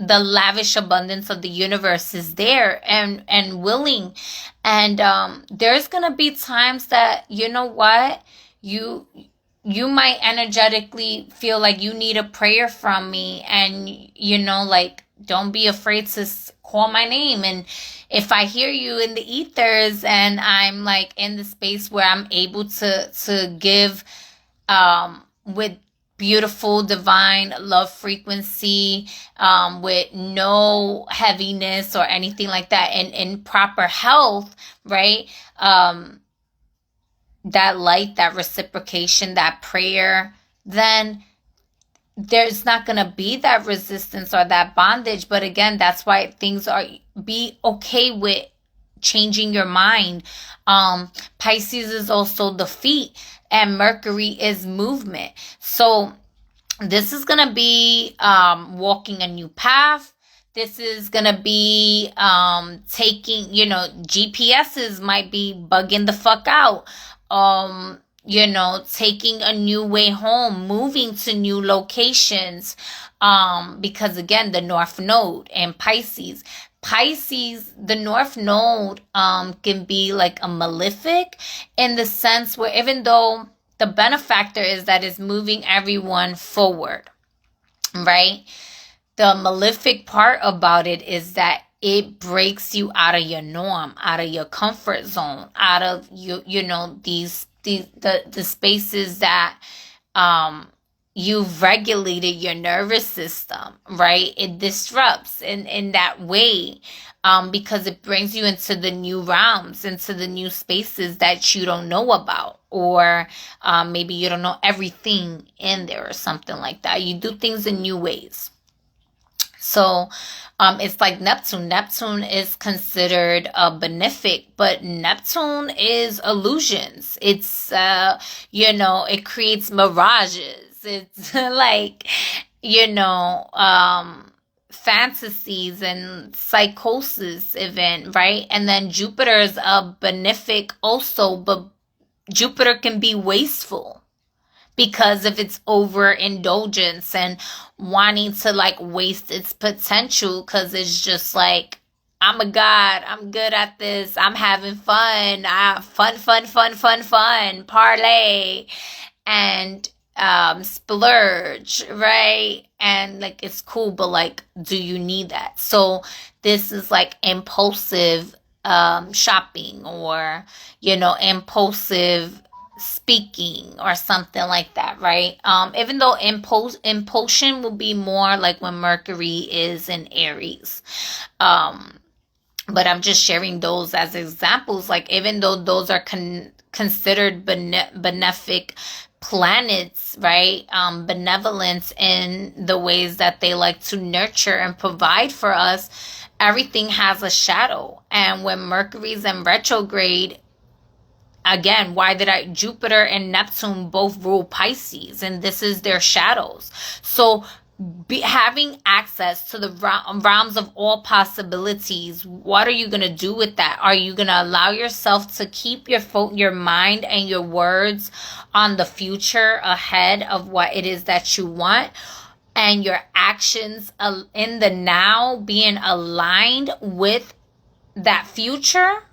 the lavish abundance of the universe is there and willing. And there's gonna be times that, what, you might energetically feel like you need a prayer from me, and like, don't be afraid to call my name. And if I hear you in the ethers and I'm like in the space where I'm able to give with beautiful divine love frequency, with no heaviness or anything like that, and in proper health, right? That light, that reciprocation, that prayer, then there's not going to be that resistance or that bondage. But again, that's why things are, be okay with changing your mind. Pisces is also the feet, and Mercury is movement. So this is going to be walking a new path. This is going to be taking, GPSs might be bugging the fuck out. Taking a new way home, moving to new locations. Because again, the North Node and Pisces, the North Node can be like a malefic, in the sense where, even though the benefactor is that it's moving everyone forward, right? The malefic part about it is that it breaks you out of your norm, out of your comfort zone, out of the spaces that you've regulated your nervous system, right? It disrupts in that way, because it brings you into the new realms, into the new spaces that you don't know about, or maybe you don't know everything in there or something like that. You do things in new ways. So it's like Neptune. Neptune is considered a benefic, but Neptune is illusions. It's, it creates mirages. It's like, fantasies and psychosis even, right? And then Jupiter is a benefic also, but Jupiter can be wasteful because of its overindulgence and wanting to like waste its potential, because it's just like, I'm a god, I'm good at this, I'm having fun, fun, parlay, and splurge, right? And like, it's cool, but like, do you need that? So this is like impulsive shopping, or impulsive speaking or something like that, right? Even though impulsion will be more like when Mercury is in Aries. But I'm just sharing those as examples. Like, even though those are considered benefic planets, right? Benevolence in the ways that they like to nurture and provide for us, everything has a shadow. And when Mercury's in retrograde, again, Jupiter and Neptune both rule Pisces, and this is their shadows. So having access to the realms of all possibilities, what are you going to do with that? Are you going to allow yourself to keep your mind and your words on the future ahead of what it is that you want, and your actions in the now being aligned with that future,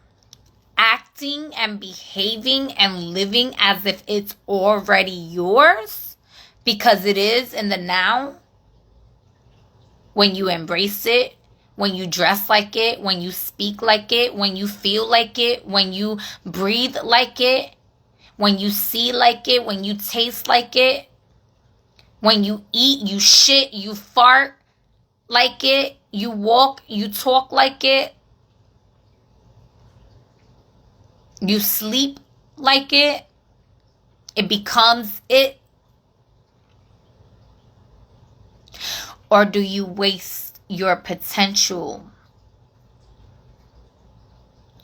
acting and behaving and living as if it's already yours, because it is in the now? When you embrace it, when you dress like it, when you speak like it, when you feel like it, when you breathe like it, when you see like it, when you taste like it, when you eat, you shit, you fart like it, you walk, you talk like it, you sleep like it, it becomes it. Or do you waste your potential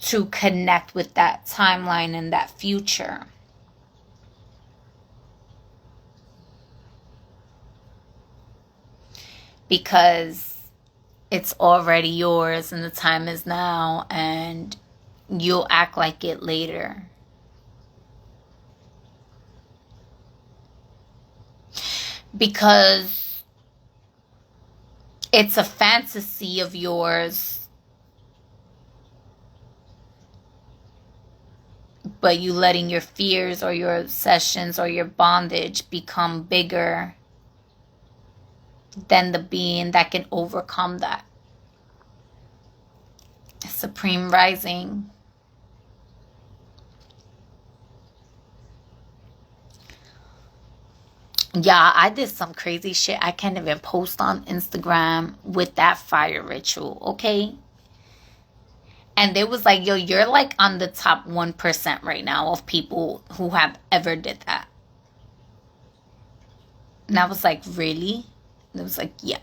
to connect with that timeline and that future? Because it's already yours and the time is now, and you'll act like it later. Because it's a fantasy of yours, but you letting your fears or your obsessions or your bondage become bigger than the being that can overcome that. Supreme Rising. Yeah, I did some crazy shit I can't even post on Instagram with that fire ritual, okay? And they was like, yo, you're like on the top 1% right now of people who have ever did that. And I was like, really? And it was like, yeah.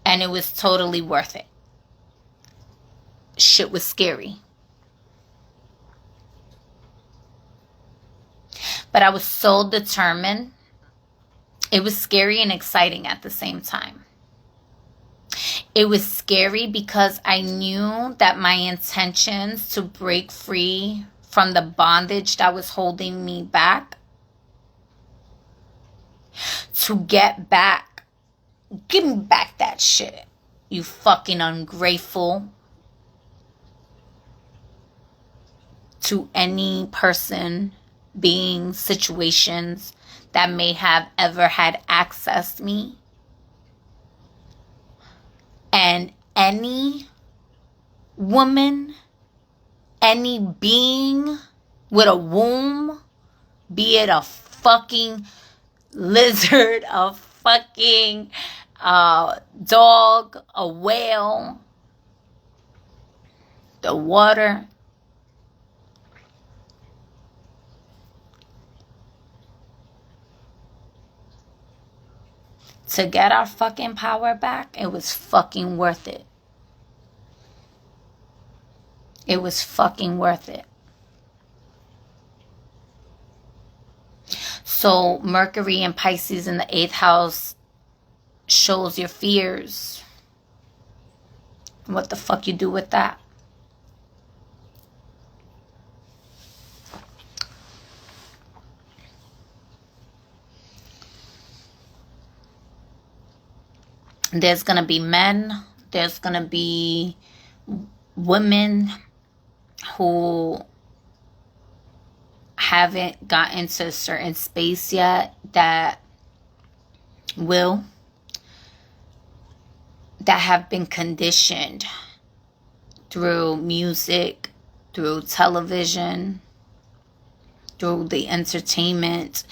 And it was totally worth it. Shit was scary. But I was so determined. It was scary and exciting at the same time. It was scary because I knew that my intentions to break free from the bondage that was holding me back, to get back, give me back that shit, you fucking ungrateful, to any person, being, situations that may have ever had accessed me. And any woman, any being with a womb, be it a fucking lizard, a fucking dog, a whale, the water, to get our fucking power back, it was fucking worth it. It was fucking worth it. So Mercury and Pisces in the 8th house shows your fears. What the fuck you do with that? There's going to be men, there's going to be women who haven't gotten to a certain space yet that have been conditioned through music, through television, through the entertainment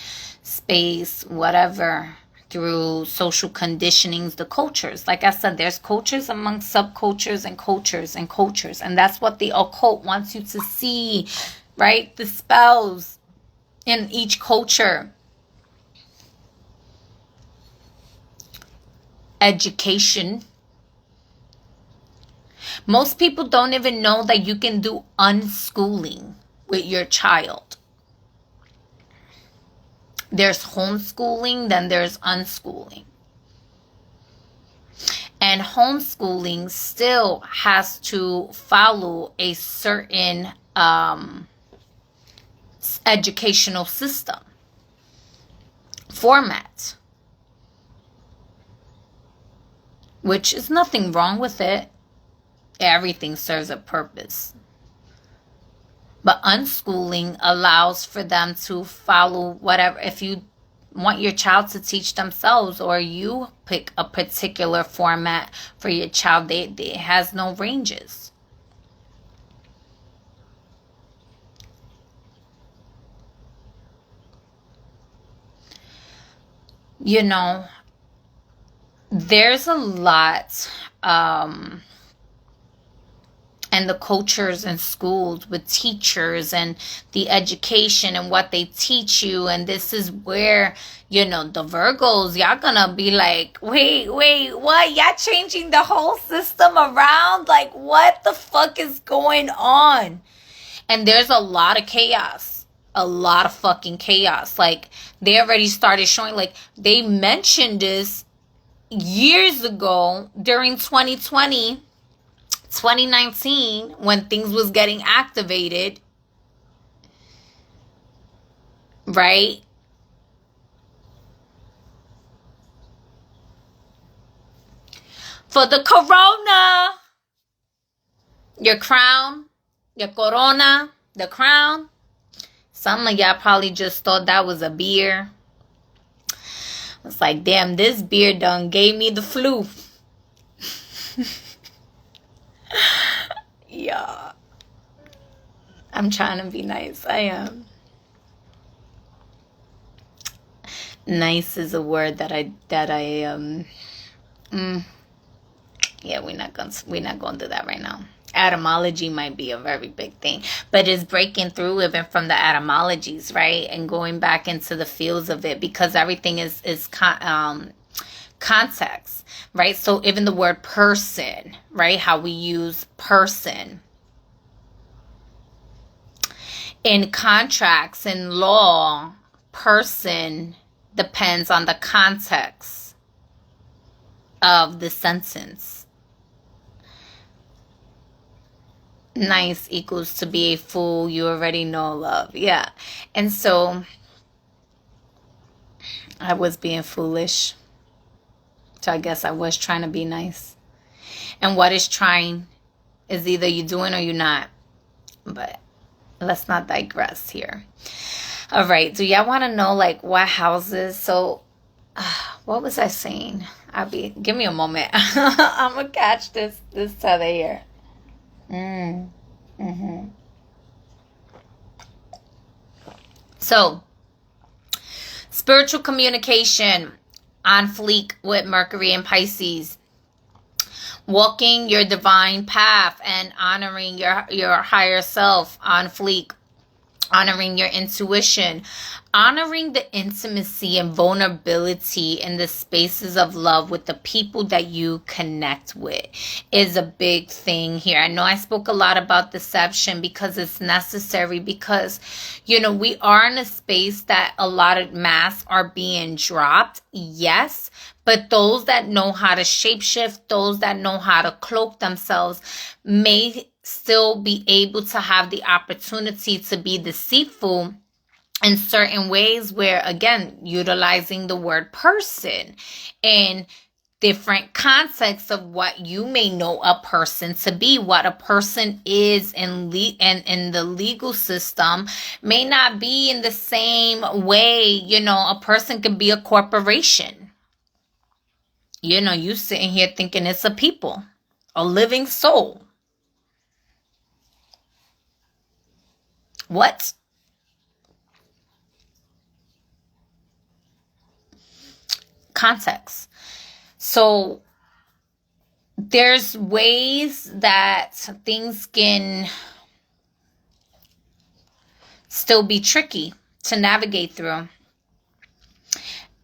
space, whatever, through social conditionings, the cultures. Like I said, there's cultures among subcultures and cultures and cultures. And that's what the occult wants you to see, right? The spells in each culture. Education. Most people don't even know that you can do unschooling with your child. There's homeschooling, then there's unschooling. And homeschooling still has to follow a certain educational system, format, which is nothing wrong with it. Everything serves a purpose. But unschooling allows for them to follow whatever. If you want your child to teach themselves, or you pick a particular format for your child, it has no ranges. You know, there's a lot and the cultures in schools with teachers and the education and what they teach you. And this is where, the Virgos, y'all gonna be like, wait, what? Y'all changing the whole system around? Like, what the fuck is going on? And there's a lot of chaos. A lot of fucking chaos. Like, they already started showing, like, they mentioned this years ago during 2020, 2019, when things was getting activated, right? For the corona, your crown, your corona, the crown. Some of y'all probably just thought that was a beer. It's like, damn, this beer done gave me the flu. Yeah. I'm trying to be nice. I am. Nice is a word that I yeah, we're not gonna do that right now. Etymology might be a very big thing, but it's breaking through even from the etymologies, right? And going back into the fields of it, because everything is context, right? So even the word person, right? How we use person in contracts and law, person depends on the context of the sentence. Nice equals to be a fool. You already know love. Yeah. And so I was being foolish. So I guess I was trying to be nice. And what is trying is either you're doing or you're not. But let's not digress here. All right. Do y'all want to know, like, what houses? So what was I saying? Give me a moment. I'm going to catch this tether here. So, spiritual communication on fleek with Mercury and Pisces. Walking your divine path and honoring your higher self on fleek. Honoring your intuition, honoring the intimacy and vulnerability in the spaces of love with the people that you connect with is a big thing here. I know I spoke a lot about deception because it's necessary, because, we are in a space that a lot of masks are being dropped. Yes. But those that know how to shapeshift, those that know how to cloak themselves may still be able to have the opportunity to be deceitful in certain ways, where, again, utilizing the word person in different contexts of what you may know a person to be. What a person is in the legal system may not be in the same way. A person could be a corporation. You sitting here thinking it's a people, a living soul. What? Context. So there's ways that things can still be tricky to navigate through.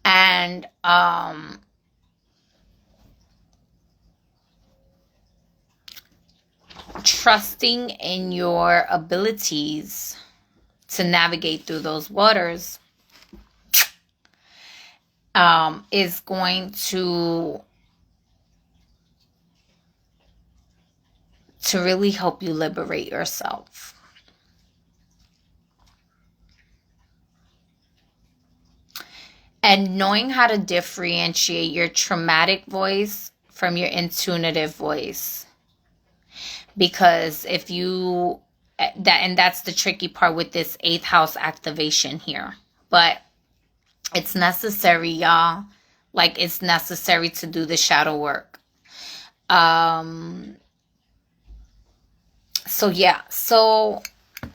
And trusting in your abilities to navigate through those waters is going to really help you liberate yourself. And knowing how to differentiate your traumatic voice from your intuitive voice. Because if you, that's the tricky part with this 8th house activation here. But it's necessary, y'all. Like, it's necessary to do the shadow work. So yeah, so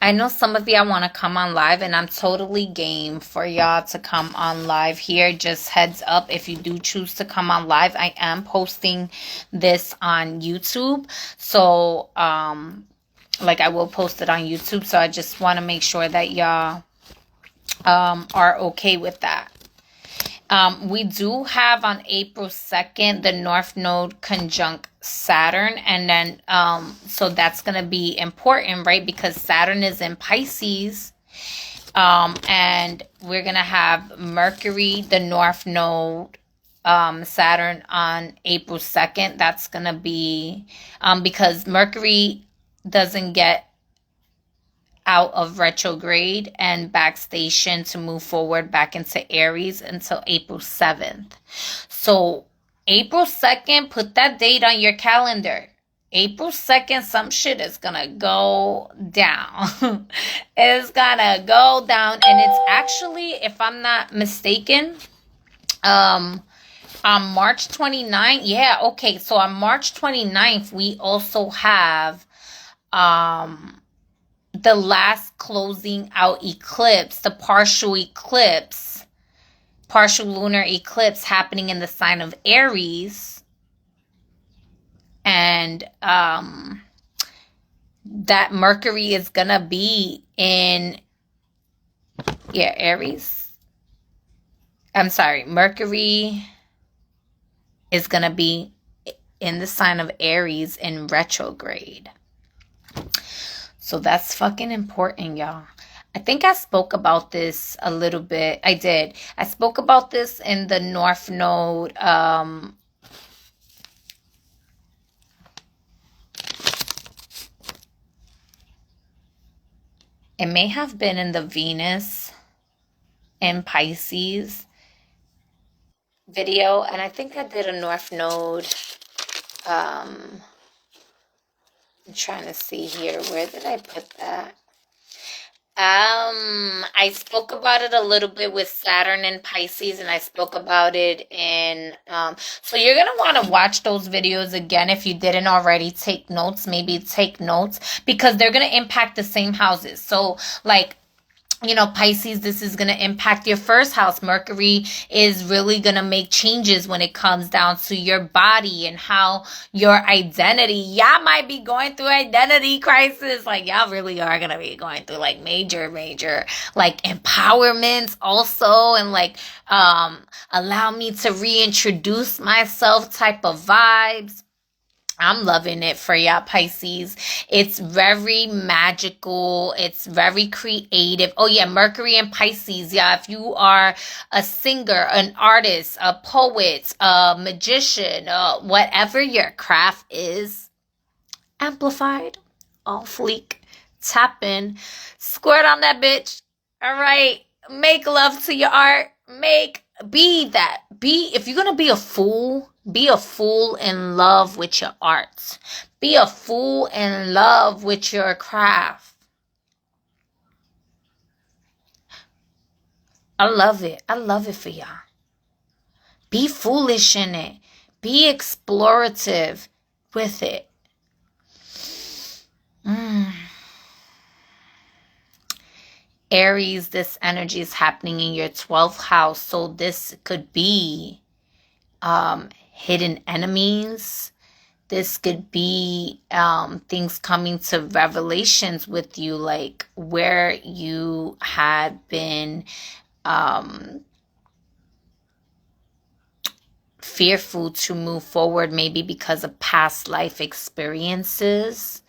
I know some of y'all want to come on live, and I'm totally game for y'all to come on live here. Just heads up, if you do choose to come on live, I am posting this on YouTube. So, like, I will post it on YouTube. So I just want to make sure that y'all are okay with that. We do have on April 2nd, the North Node conjunct Saturn. And then, so that's going to be important, right? Because Saturn is in Pisces. And we're going to have Mercury, the North Node, Saturn on April 2nd. That's going to be, because Mercury doesn't get out of retrograde and backstation to move forward back into Aries until April 7th. So April 2nd, put that date on your calendar. April 2nd, some shit is gonna go down. It's gonna go down. And it's actually, if I'm not mistaken, on March 29th. Yeah, okay. So on March 29th, we also have the last closing out eclipse, the partial lunar eclipse happening in the sign of Aries. And that Mercury is gonna be in, Aries. I'm sorry, Mercury is gonna be in the sign of Aries in retrograde. So that's fucking important, y'all. I think I spoke about this a little bit. I did. I spoke about this in the North Node. It may have been in the Venus and Pisces video. And I think I did a North Node. I'm trying to see here. Where did I put that? I spoke about it a little bit with Saturn and Pisces, and I spoke about it in, so you're going to want to watch those videos again. If you didn't already take notes, maybe take notes, because they're going to impact the same houses. So, like, you know, Pisces, this is going to impact your first house. Mercury is really going to make changes when it comes down to your body and how your identity. Y'all might be going through identity crisis. Like, y'all really are going to be going through like major, like empowerments also. And like, allow me to reintroduce myself type of vibes. I'm loving it for y'all, Pisces. It's very magical. It's very creative. Oh, yeah, Mercury and Pisces. Yeah, if you are a singer, an artist, a poet, a magician, whatever your craft is, amplified, all fleek, tap in, squirt on that bitch. All right, make love to your art. If you're gonna be a fool in love with your art. Be a fool in love with your craft. I love it for y'all. Be foolish in it. Be explorative with it. Aries, this energy is happening in your 12th house. So this could be hidden enemies. this could be things coming to revelations with you, like where you had been fearful to move forward, maybe because of past life experiences.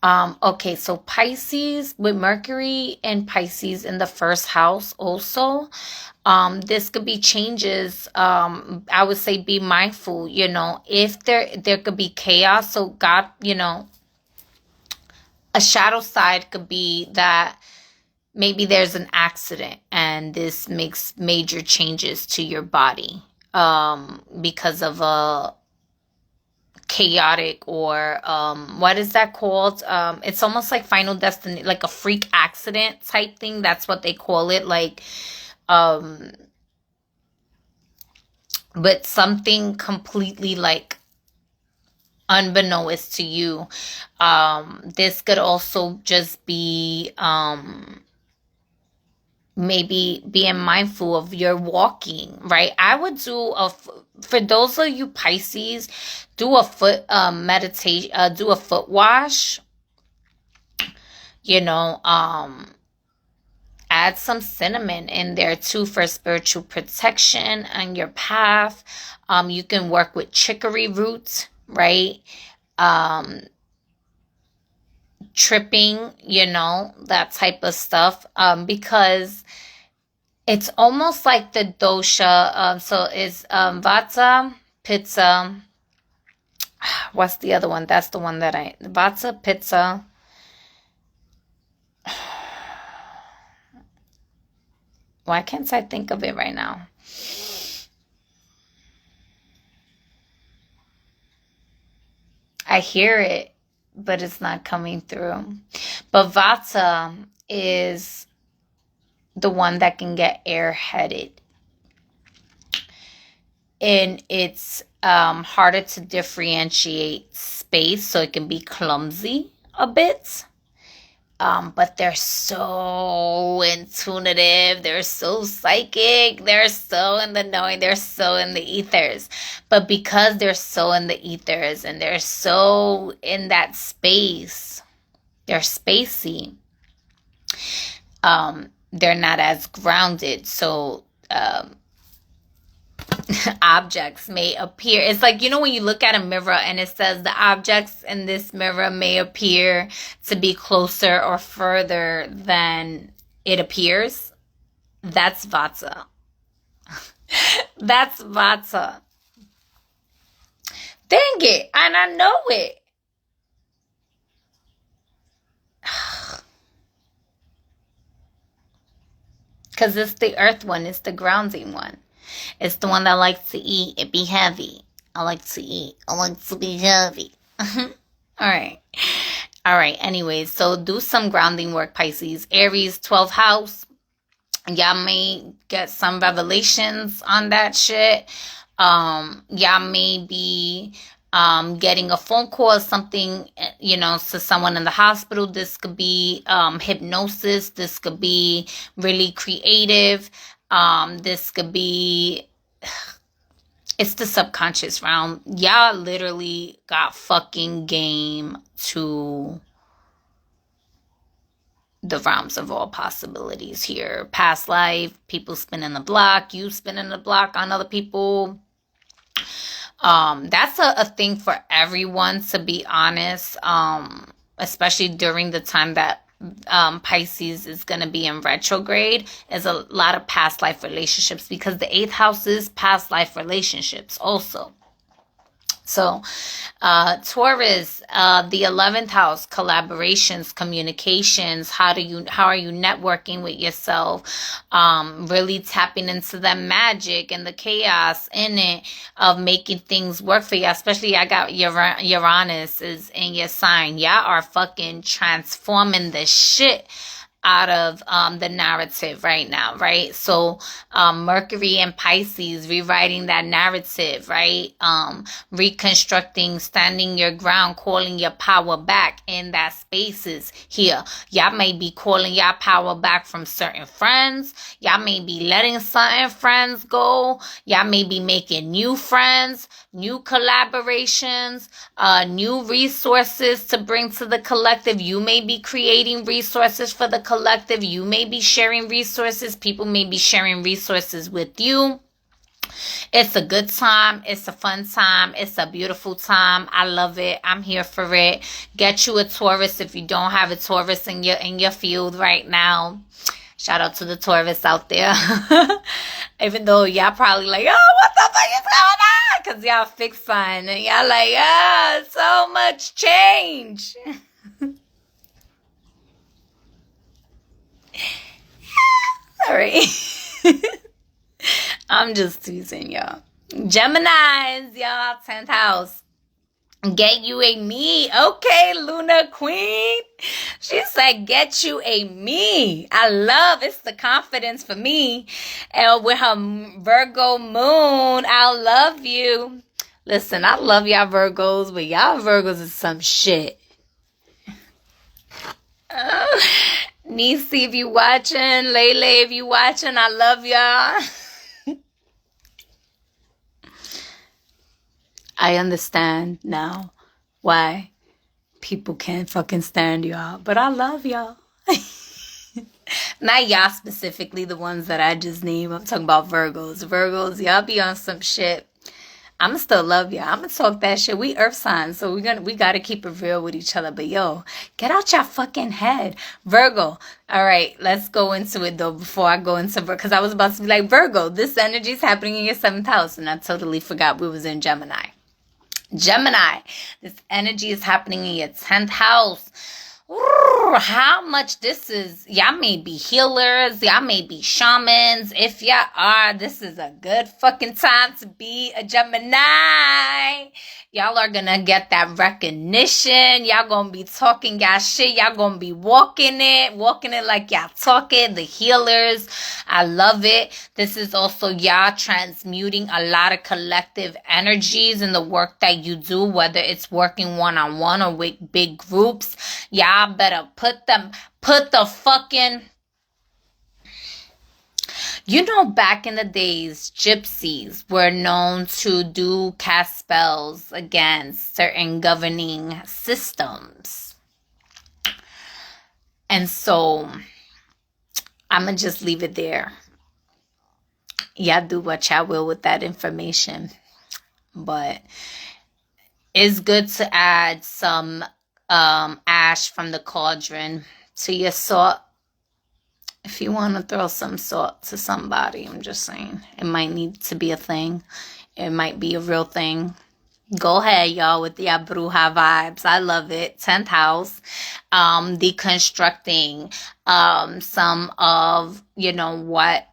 Okay, so Pisces, with Mercury and Pisces in the first house also, this could be changes. I would say be mindful, if there could be chaos. So God, a shadow side could be that maybe there's an accident and this makes major changes to your body because of a chaotic, or what is that called? It's almost like Final Destiny, like a freak accident type thing. That's what they call it. Like, but something completely like unbeknownst to you. This could also just be maybe being mindful of your walking, right? I would do for those of you Pisces, do a foot meditation, do a foot wash, add some cinnamon in there too for spiritual protection on your path. You can work with chicory roots, right? Tripping, that type of stuff, because it's almost like the dosha. So it's vata, pitta. What's the other one? That's the one that vata, pitta. Why can't I think of it right now? I hear it, but it's not coming through. But vata is the one that can get airheaded. And it's harder to differentiate space, so it can be clumsy a bit. But they're so intuitive, they're so psychic, they're so in the knowing, they're so in the ethers. But because they're so in the ethers and they're so in that space, they're spacey, they're not as grounded. So objects may appear. It's like, when you look at a mirror and it says the objects in this mirror may appear to be closer or further than it appears. That's vata. That's vata. Dang it. And I know it. Because it's the earth one. It's the grounding one. It's the one that likes to eat. It be heavy. I like to eat. I like to be heavy. All right. Anyways, so do some grounding work, Pisces. Aries, 12th house. Y'all may get some revelations on that shit. Y'all may be getting a phone call or something, to someone in the hospital. This could be hypnosis. This could be really creative. This could be, it's the subconscious realm. Y'all literally got fucking game to the realms of all possibilities here. Past life, people spinning the block, you spinning the block on other people. That's a thing for everyone, to be honest, especially during the time that Pisces is going to be in retrograde. Is a lot of past life relationships, because the 8th house is past life relationships also. So, Taurus, the 11th house, collaborations, communications. How are you networking with yourself? Really tapping into the magic and the chaos in it of making things work for you. Especially, I got Uranus is in your sign. Y'all are fucking transforming the shit out of the narrative right now, right? So Mercury and Pisces, rewriting that narrative, right? Reconstructing, standing your ground, calling your power back in that spaces here. Y'all may be calling y'all power back from certain friends. Y'all may be letting certain friends go. Y'all may be making new friends, new collaborations, new resources to bring to the collective. You may be creating resources for the collective. You may be sharing resources. People may be sharing resources with you. It's a good time. It's a fun time. It's a beautiful time. I love it. I'm here for it. Get you a Taurus if you don't have a Taurus in your field right now. Shout out to the Taurus out there. Even though y'all probably like, oh, what the fuck is going on? Because y'all fixed sign and y'all like, so much change. All right. I'm just teasing y'all. Geminis, y'all, 10th house. Get you a me. Okay, Luna Queen. She said, get you a me. I love it's the confidence for me. And with her Virgo moon, I love you. Listen, I love y'all Virgos, but y'all Virgos is some shit. Nisi, if you watching, Lele, if you watching, I love y'all. I understand now why people can't fucking stand y'all, but I love y'all. Not y'all specifically, the ones that I just named. I'm talking about Virgos. Virgos, y'all be on some shit. I'ma still love y'all. I'ma talk that shit. We earth signs, so we gotta keep it real with each other. But yo, get out your fucking head. Virgo. All right, let's go into it though before I go into Virgo. Because I was about to be like, Virgo, this energy is happening in your 7th house. And I totally forgot we was in Gemini. Gemini, this energy is happening in your 10th house. Ooh, how much this is, y'all may be healers, y'all may be shamans. If y'all are, this is a good fucking time to be a Gemini. Y'all are gonna get that recognition. Y'all gonna be talking y'all shit. Y'all gonna be walking it like y'all talking. The healers, I love it. This is also y'all transmuting a lot of collective energies in the work that you do, whether it's working one-on-one or with big groups. Y'all better put the fucking... You know, back in the days, gypsies were known to cast spells against certain governing systems. And so, I'm going to just leave it there. Y'all do what y'all will with that information. But it's good to add some ash from the cauldron to your salt. If you want to throw some salt to somebody, I'm just saying. It might need to be a thing. It might be a real thing. Go ahead, y'all, with the Bruja vibes. I love it. 10th house. Deconstructing some of, what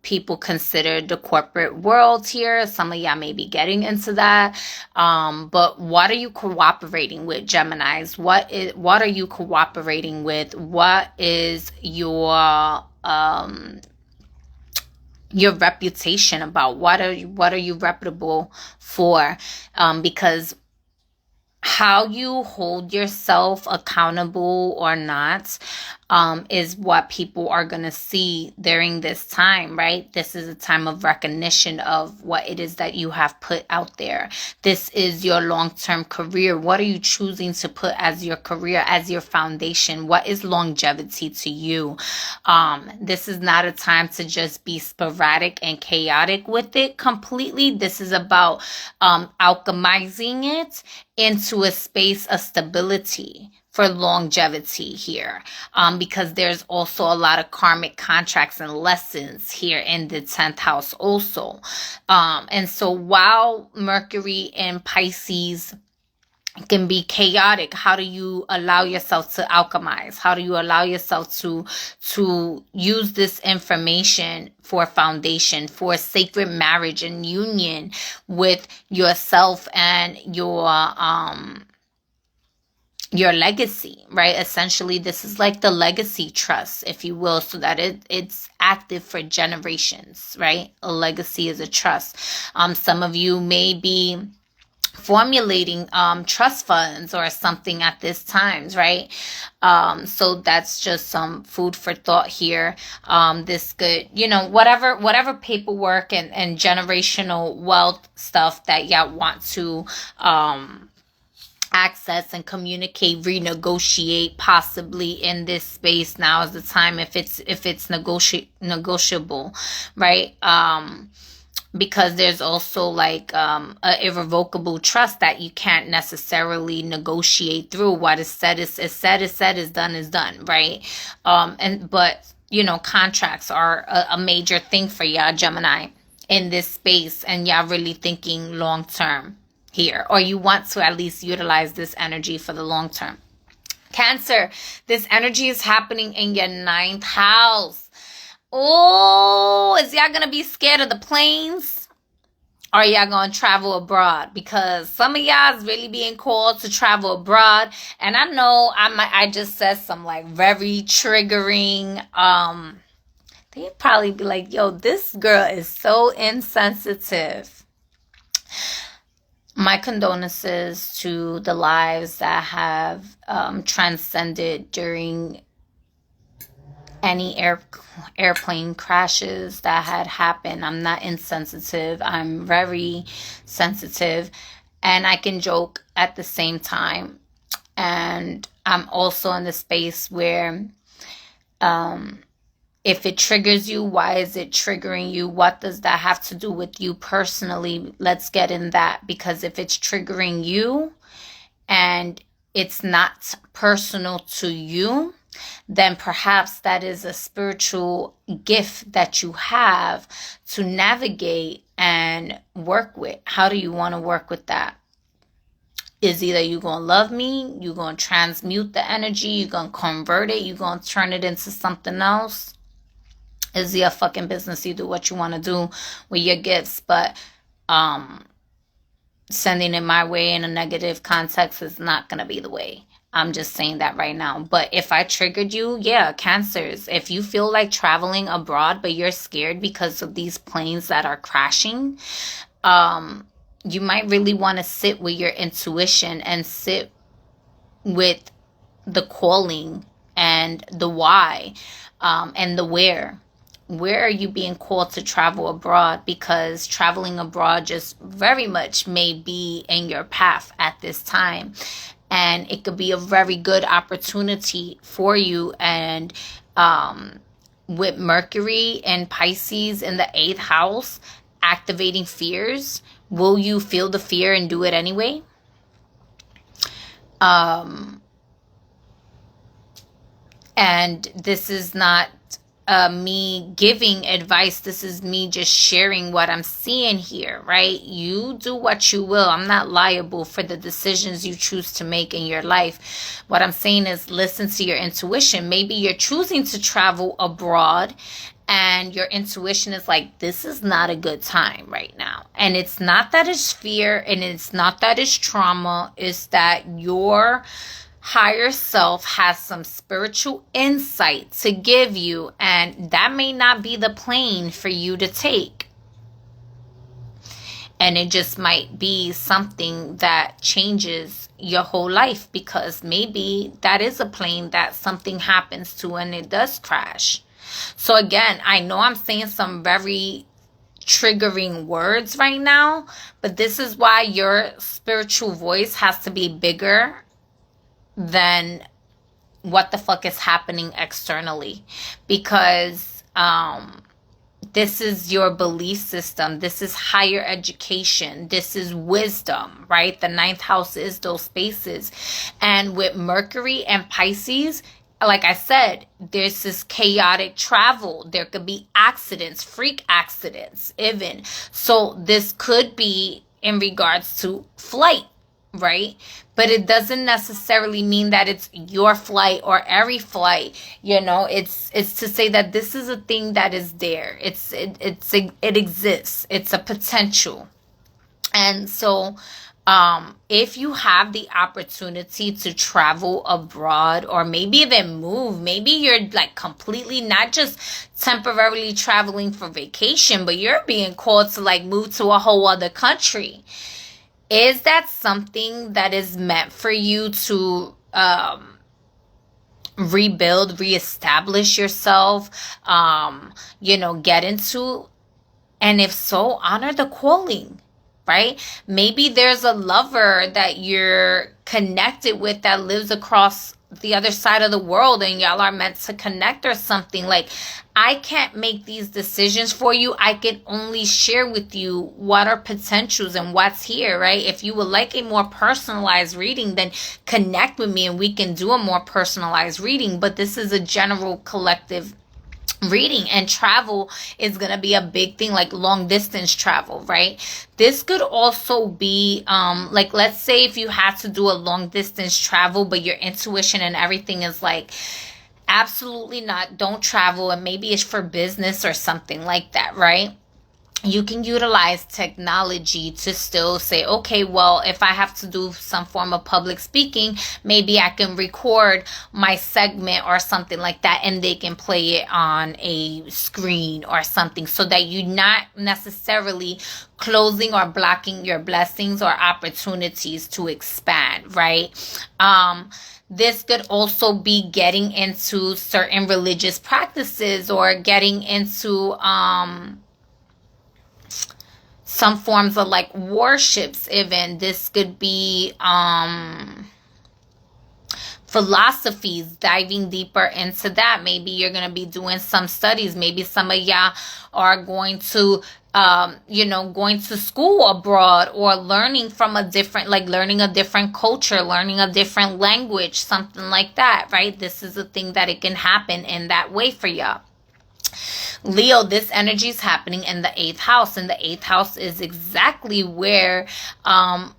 people consider the corporate world here. Some of y'all may be getting into that. But what are you cooperating with, Geminis? What are you cooperating with? What is your reputation about? What are you reputable for? Because how you hold yourself accountable or not is what people are going to see during this time, right? This is a time of recognition of what it is that you have put out there. This is your long-term career. What are you choosing to put as your career, as your foundation? What is longevity to you? This is not a time to just be sporadic and chaotic with it completely. This is about alchemizing it into a space of stability for longevity here, because there's also a lot of karmic contracts and lessons here in the 10th house also. And so while Mercury in Pisces can be chaotic, how do you allow yourself to alchemize? How do you allow yourself to use this information for foundation, for sacred marriage and union with yourself and your your legacy, right? Essentially, this is like the legacy trust, if you will, so that it's active for generations, right? A legacy is a trust. Some of you may be formulating trust funds or something at this times, right? So that's just some food for thought here. This could, whatever paperwork and generational wealth stuff that y'all want to access and communicate, renegotiate, possibly in this space. Now is the time, if it's negotiable, right? Because there's also like a irrevocable trust that you can't necessarily negotiate through. What is said is said, is done, right? But contracts are a major thing for y'all Gemini in this space, and y'all really thinking long term here, or you want to at least utilize this energy for the long term. Cancer, this energy is happening in your 9th house. Oh, is y'all gonna be scared of the planes? Or y'all gonna travel abroad? Because some of y'all is really being called to travel abroad. And I know I just said some like very triggering, they'd probably be like, yo, this girl is so insensitive. My condolences to the lives that have transcended during any airplane crashes that had happened. I'm not insensitive. I'm very sensitive, and I can joke at the same time. And I'm also in the space where if it triggers you, why is it triggering you? What does that have to do with you personally? Let's get in that, because if it's triggering you and it's not personal to you, then perhaps that is a spiritual gift that you have to navigate and work with. How do you want to work with that? Is either you going to love me, you going to transmute the energy, you going to convert it, you going to turn it into something else. It's your fucking business. You do what you want to do with your gifts, but sending it my way in a negative context is not going to be the way. I'm just saying that right now. But if I triggered you, yeah, Cancers. If you feel like traveling abroad, but you're scared because of these planes that are crashing, you might really want to sit with your intuition and sit with the calling and the why, and the where. Where are you being called to travel abroad? Because traveling abroad just very much may be in your path at this time. And it could be a very good opportunity for you. And with Mercury and Pisces in the 8th house, activating fears, will you feel the fear and do it anyway? And this is not me giving advice. This is me just sharing what I'm seeing here, right? You do what you will. I'm not liable for the decisions you choose to make in your life. What I'm saying is listen to your intuition. Maybe you're choosing to travel abroad and your intuition is like, this is not a good time right now. And it's not that it's fear, and it's not that it's trauma. It's that your higher self has some spiritual insight to give you, and that may not be the plane for you to take. And it just might be something that changes your whole life, because maybe that is a plane that something happens to and it does crash. So again, I know I'm saying some very triggering words right now, but this is why your spiritual voice has to be bigger than what the fuck is happening externally, because this is your belief system. This is higher education. This is wisdom, right? The 9th house is those spaces. And with Mercury and Pisces, like I said, there's this chaotic travel. There could be accidents, freak accidents even. So this could be in regards to flight, right? But it doesn't necessarily mean that it's your flight or every flight. It's to say that this is a thing that is there. It exists. It's a potential. And so If you have the opportunity to travel abroad or maybe even move, maybe you're like completely not just temporarily traveling for vacation, but you're being called to like move to a whole other country. Is that something that is meant for you to rebuild, reestablish yourself, get into? And if so, honor the calling, right? Maybe there's a lover that you're connected with that lives across the other side of the world and y'all are meant to connect or something. Like, I can't make these decisions for you. I can only share with you what are potentials and what's here, right? If you would like a more personalized reading, then connect with me and we can do a more personalized reading. But this is a general collective reading, and travel is going to be a big thing, like long distance travel, right? This could also be like, let's say if you had to do a long distance travel but your intuition and everything is like, absolutely not, don't travel, and maybe it's for business or something like that, right? You can utilize technology to still say, okay, well, if I have to do some form of public speaking, maybe I can record my segment or something like that, and they can play it on a screen or something, so that you're not necessarily closing or blocking your blessings or opportunities to expand, right? This could also be getting into certain religious practices or getting into some forms of like worships even. This could be philosophies, diving deeper into that. Maybe you're going to be doing some studies. Maybe some of y'all are going to going to school abroad or learning from a different, like learning a different culture, learning a different language, something like that, right? This is a thing that it can happen in that way for y'all. Leo, this energy is happening in the 8th house, and the 8th house is exactly where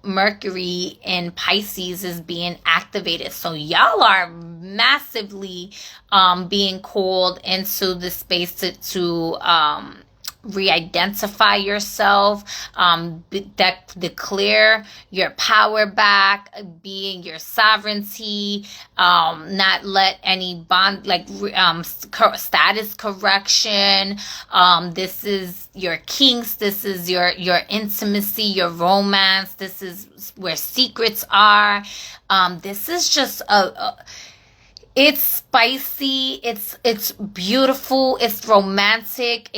Mercury in Pisces is being activated. So y'all are massively being called into the space to re-identify yourself, declare your power back, being your sovereignty, not let any bond, like status correction. This is your kinks. This is your intimacy, your romance. This is where secrets are. This is just it's spicy. It's beautiful. It's romantic.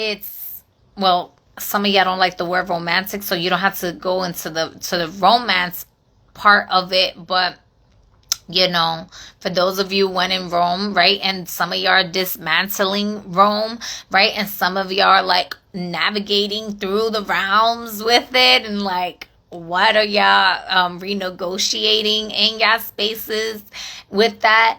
Well, some of y'all don't like the word romantic, so you don't have to go into the romance part of it. But, for those of you who went in Rome, right, and some of y'all are dismantling Rome, right, and some of y'all are, like, navigating through the realms with it, and, like, what are y'all renegotiating in y'all spaces with that?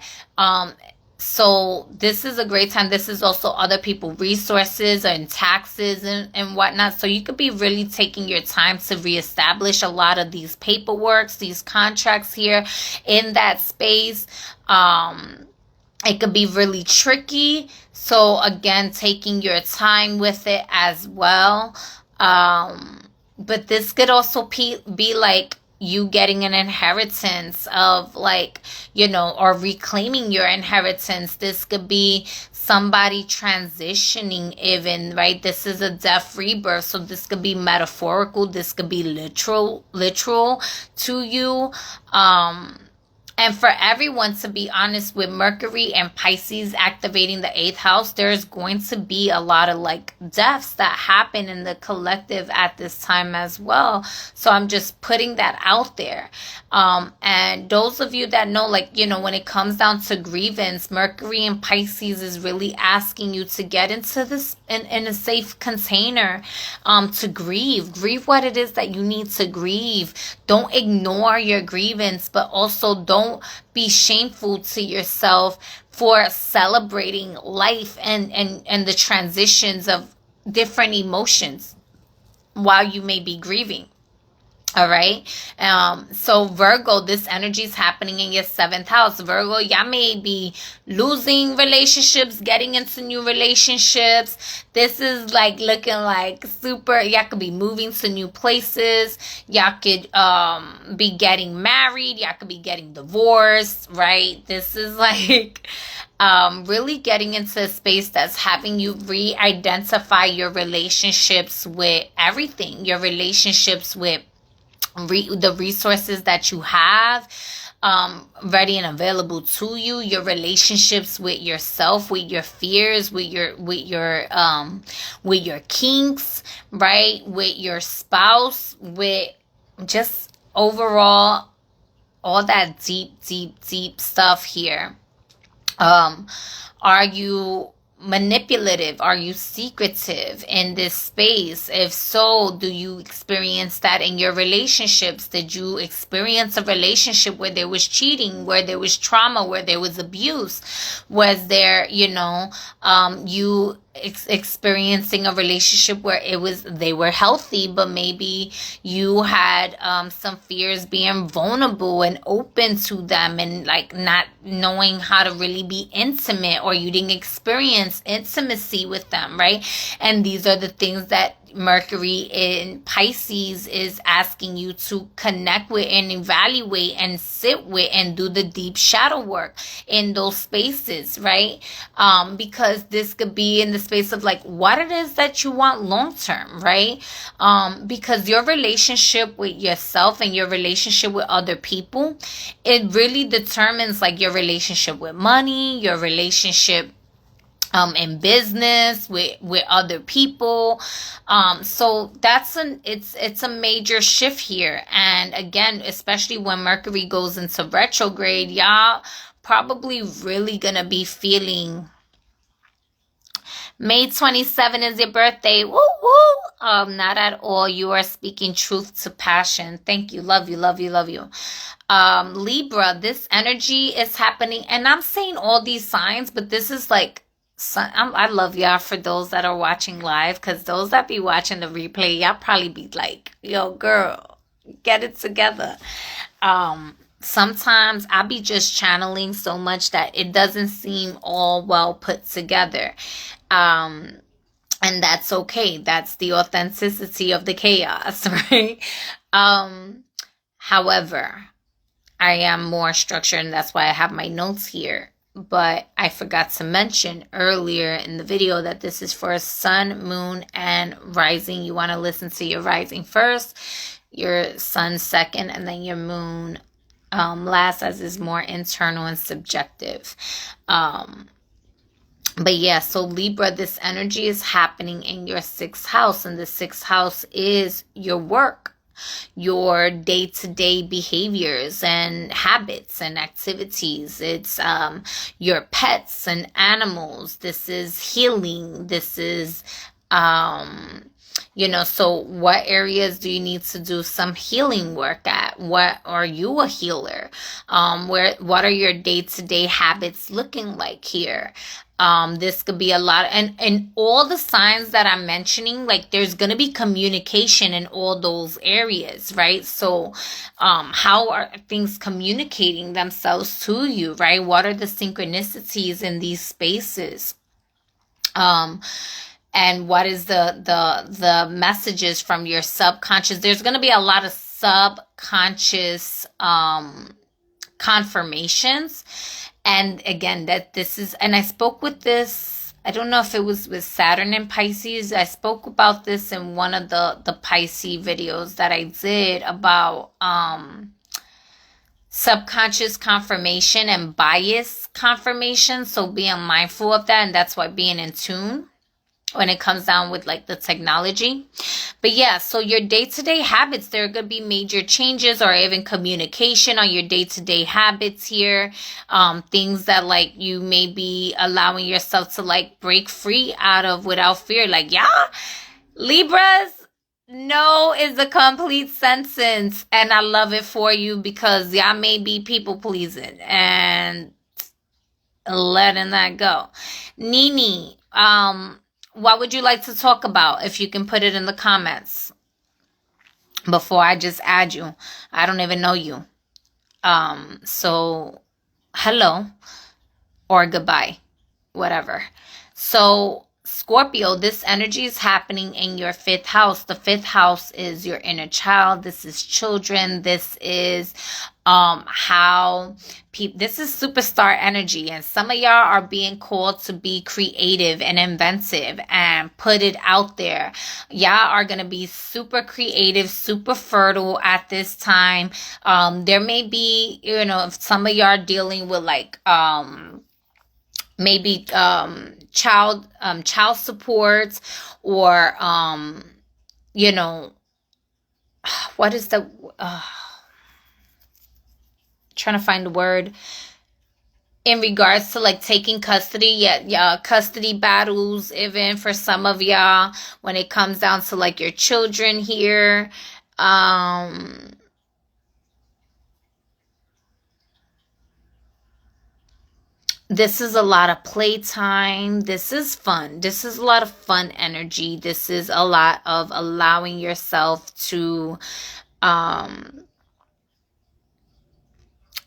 So this is a great time. This is also other people resources and taxes and whatnot. So you could be really taking your time to reestablish a lot of these paperworks, these contracts here in that space. It could be really tricky. So again, taking your time with it as well. But this could also be like you getting an inheritance of like, or reclaiming your inheritance. This could be somebody transitioning even, right? This is a death rebirth. So this could be metaphorical. This could be literal to you. And for everyone, to be honest, with Mercury and Pisces activating the 8th house, there's going to be a lot of like deaths that happen in the collective at this time as well. So I'm just putting that out there. And those of you that know, like, when it comes down to grievance, Mercury and Pisces is really asking you to get into this in a safe container, to grieve what it is that you need to grieve. Don't ignore your grievance, but also don't be shameful to yourself for celebrating life and the transitions of different emotions while you may be grieving. All right. So Virgo, this energy is happening in your seventh house. Virgo, y'all may be losing relationships, getting into new relationships. This is like looking like super, y'all could be moving to new places. Y'all could be getting married. Y'all could be getting divorced, right? This is like really getting into a space that's having you re-identify your relationships with everything, your relationships with the resources that you have ready and available to you, your relationships with yourself, with your fears, with your kinks, right, with your spouse, with just overall all that deep stuff here. Are you manipulative? Are you secretive in this space? If so, do you experience that in your relationships? Did you experience a relationship where there was cheating, where there was trauma, where there was abuse? Was there, you experiencing a relationship where they were healthy, but maybe you had some fears being vulnerable and open to them, and like not knowing how to really be intimate, or you didn't experience intimacy with them, right? And these are the things that Mercury in Pisces is asking you to connect with and evaluate and sit with and do the deep shadow work in those spaces, right? Because this could be in the space of like what it is that you want long term, right? Because your relationship with yourself and your relationship with other people, it really determines like your relationship with money, your relationship in business with other people. So it's a major shift here. And again, especially when Mercury goes into retrograde, y'all probably really gonna be feeling. May 27 is your birthday. Woo woo. Not at all. You are speaking truth to passion. Thank you. Love you, love you, love you. Libra, this energy is happening, and I'm saying all these signs, but this is like, I love y'all for those that are watching live, because those that be watching the replay, y'all probably be like, yo, girl, get it together. Sometimes I be just channeling so much that it doesn't seem all well put together. And that's okay. That's the authenticity of the chaos, right? However, I am more structured, and that's why I have my notes here. But I forgot to mention earlier in the video that this is for sun, moon, and rising. You want to listen to your rising first, your sun second, and then your moon last, as is more internal and subjective. But yeah, so Libra, this energy is happening in your sixth house, and the sixth house is your work, your day-to-day behaviors and habits and activities. It's your pets and animals. This is healing. This is so what areas do you need to do some healing work at? What are you a healer? What are your day-to-day habits looking like here? This could be a lot, and all the signs that I'm mentioning, like there's going to be communication in all those areas, right? So, how are things communicating themselves to you, right? What are the synchronicities in these spaces? And what is the messages from your subconscious? There's going to be a lot of subconscious, confirmations. And again, that this is, and I spoke with this, I don't know if it was with Saturn and Pisces. I spoke about this in one of the Pisces videos that I did about subconscious confirmation and bias confirmation. So being mindful of that, and that's why being in tune when it comes down with like the technology. But yeah, so your day-to-day habits, there are going to be major changes, or even communication on your day-to-day habits here. Things that like you may be allowing yourself to like break free out of without fear. Like, yeah, Libras, no is a complete sentence. And I love it for you, because y'all may be people pleasing and letting that go. Nini, what would you like to talk about? If you can put it in the comments. before I just add you. I don't even know you. So hello or goodbye, whatever. So Scorpio, this energy is happening in your fifth house. The fifth house is your inner child. This is children. This is how people, this is superstar energy, and some of y'all are being called to be creative and inventive and put it out there. Y'all are going to be super creative, super fertile at this time. There may be, if some of y'all are dealing with like maybe child support, or what is the trying to find the word, in regards to like taking custody. Yeah, custody battles, even for some of y'all, when it comes down to like your children here. This is a lot of playtime. This is fun. This is a lot of fun energy. This is a lot of allowing yourself to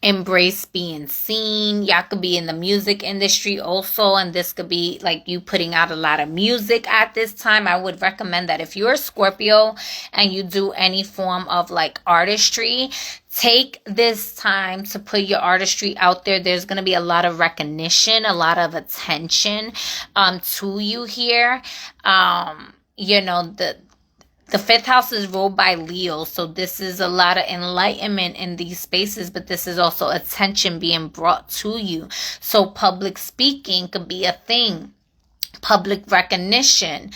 embrace being seen. Y'all could be in the music industry also, and this could be like you putting out a lot of music at this time. I would recommend that if you're a Scorpio and you do any form of like artistry, take this time to put your artistry out there. There's going to be a lot of recognition, a lot of attention to you here. The fifth house is ruled by Leo, so this is a lot of enlightenment in these spaces, but this is also attention being brought to you. So public speaking could be a thing. Public recognition,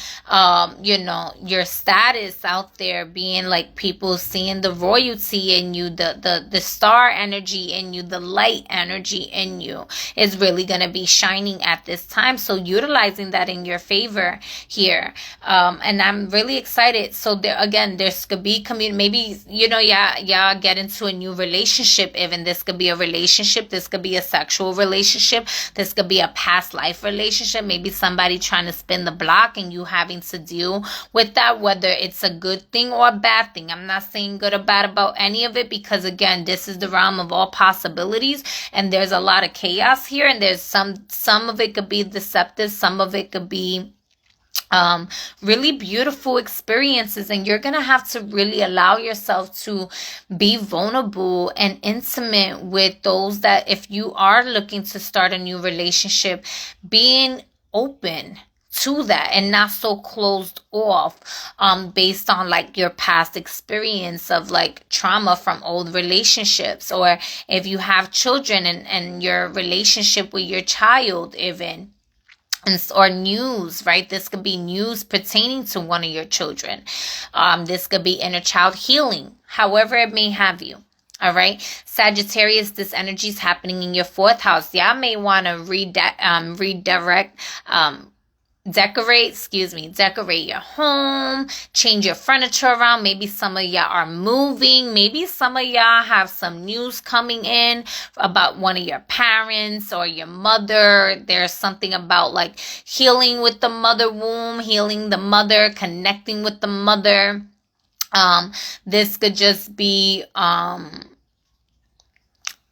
your status out there, being like people seeing the royalty in you, the star energy in you, the light energy in you is really going to be shining at this time. So utilizing that in your favor here. And I'm really excited. So there's could be community, maybe, y'all get into a new relationship. Even this could be a relationship. This could be a sexual relationship. This could be a past life relationship. Maybe somebody trying to spin the block and you having to deal with that, whether it's a good thing or a bad thing. I'm not saying good or bad about any of it, because again, this is the realm of all possibilities, and there's a lot of chaos here, and there's some of it could be deceptive, some of it could be really beautiful experiences, and you're gonna have to really allow yourself to be vulnerable and intimate with those that, if you are looking to start a new relationship, being open to that and not so closed off based on like your past experience of like trauma from old relationships, or if you have children and your relationship with your child even, or news, right? This could be news pertaining to one of your children. This could be inner child healing, however it may have you. All right, Sagittarius, this energy is happening in your fourth house. Y'all may want to decorate your home, change your furniture around. Maybe some of y'all are moving. Maybe some of y'all have some news coming in about one of your parents or your mother. There's something about like healing with the mother womb, healing the mother, connecting with the mother. This could just be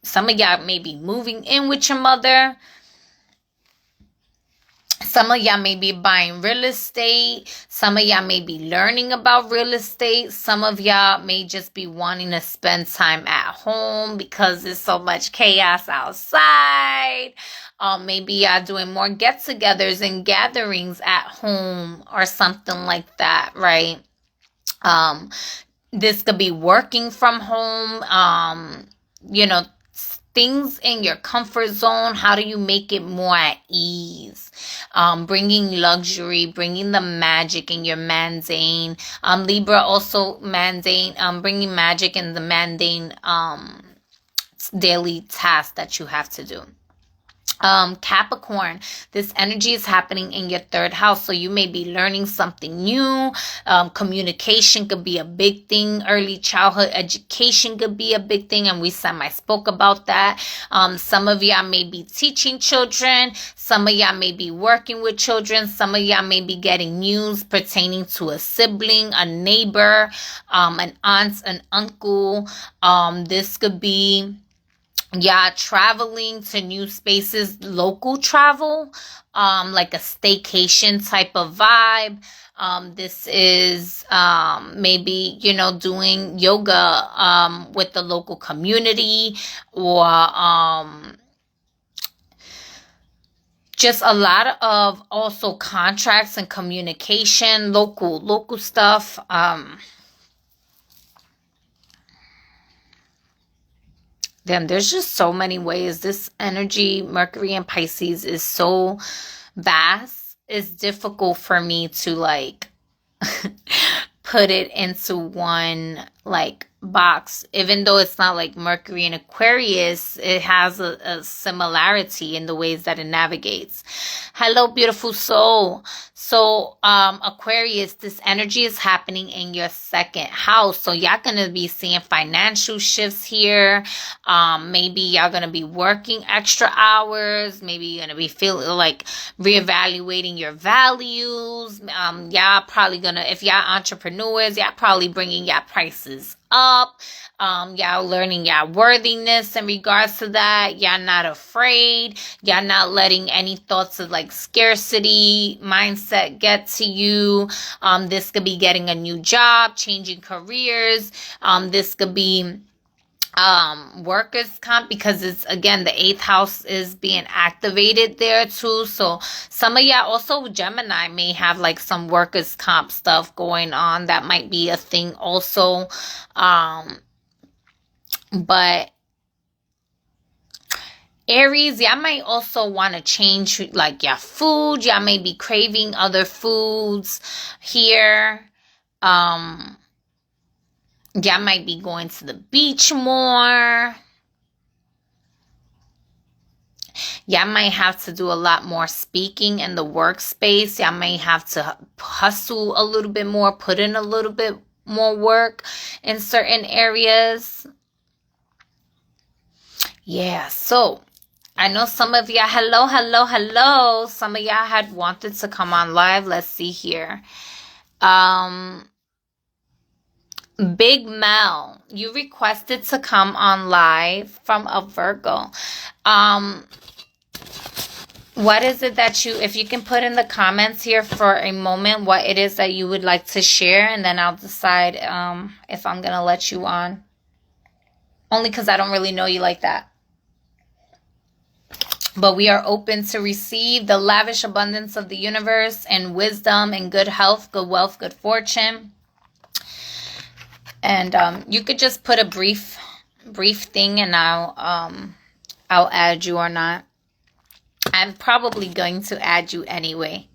some of y'all may be moving in with your mother. Some of y'all may be buying real estate. Some of y'all may be learning about real estate. Some of y'all may just be wanting to spend time at home because there's so much chaos outside. Maybe y'all doing more get-togethers and gatherings at home or something like that, right? This could be working from home, things in your comfort zone. How do you make it more at ease? Bringing luxury, bringing the magic in your mundane. Libra also mundane, bringing magic in the mundane daily task that you have to do. Capricorn, this energy is happening in your third house, so you may be learning something new. Communication could be a big thing. Early childhood education could be a big thing, and we spoke about that. Some of y'all may be teaching children. Some of y'all may be working with children. Some of y'all may be getting news pertaining to a sibling, a neighbor, an aunt, an uncle. This could be traveling to new spaces, local travel, like a staycation type of vibe. This is maybe, doing yoga with the local community, or just a lot of also contracts and communication, local stuff. There's just so many ways. This energy, Mercury and Pisces, is so vast. It's difficult for me to put it into one box. Even though it's not like Mercury and Aquarius, it has a similarity in the ways that it navigates. Hello, beautiful soul. So Aquarius, this energy is happening in your second house. So y'all gonna be seeing financial shifts here. Maybe y'all gonna be working extra hours. Maybe you're gonna be feeling reevaluating your values. Y'all probably gonna, if y'all entrepreneurs, y'all probably bringing y'all prices up. Y'all learning y'all worthiness in regards to that. Y'all not afraid. Y'all not letting any thoughts of scarcity mindset get to you. This could be getting a new job, changing careers. This could be workers comp, because it's, again, the 8th house is being activated there too. So some of y'all, also Gemini, may have some workers comp stuff going on. That might be a thing also. But Aries, y'all might also want to change your food. Y'all may be craving other foods here. Y'all might be going to the beach more. Y'all might have to do a lot more speaking in the workspace. Y'all may have to hustle a little bit more, put in a little bit more work in certain areas. Yeah, so I know some of y'all, hello. Some of y'all had wanted to come on live. Let's see here. Big Mel, you requested to come on live from a Virgo. What is it that if you can put in the comments here for a moment, what it is that you would like to share, and then I'll decide if I'm going to let you on. Only because I don't really know you like that. But we are open to receive the lavish abundance of the universe, and wisdom, and good health, good wealth, good fortune. And you could just put a brief thing, and I'll add you or not. I'm probably going to add you anyway.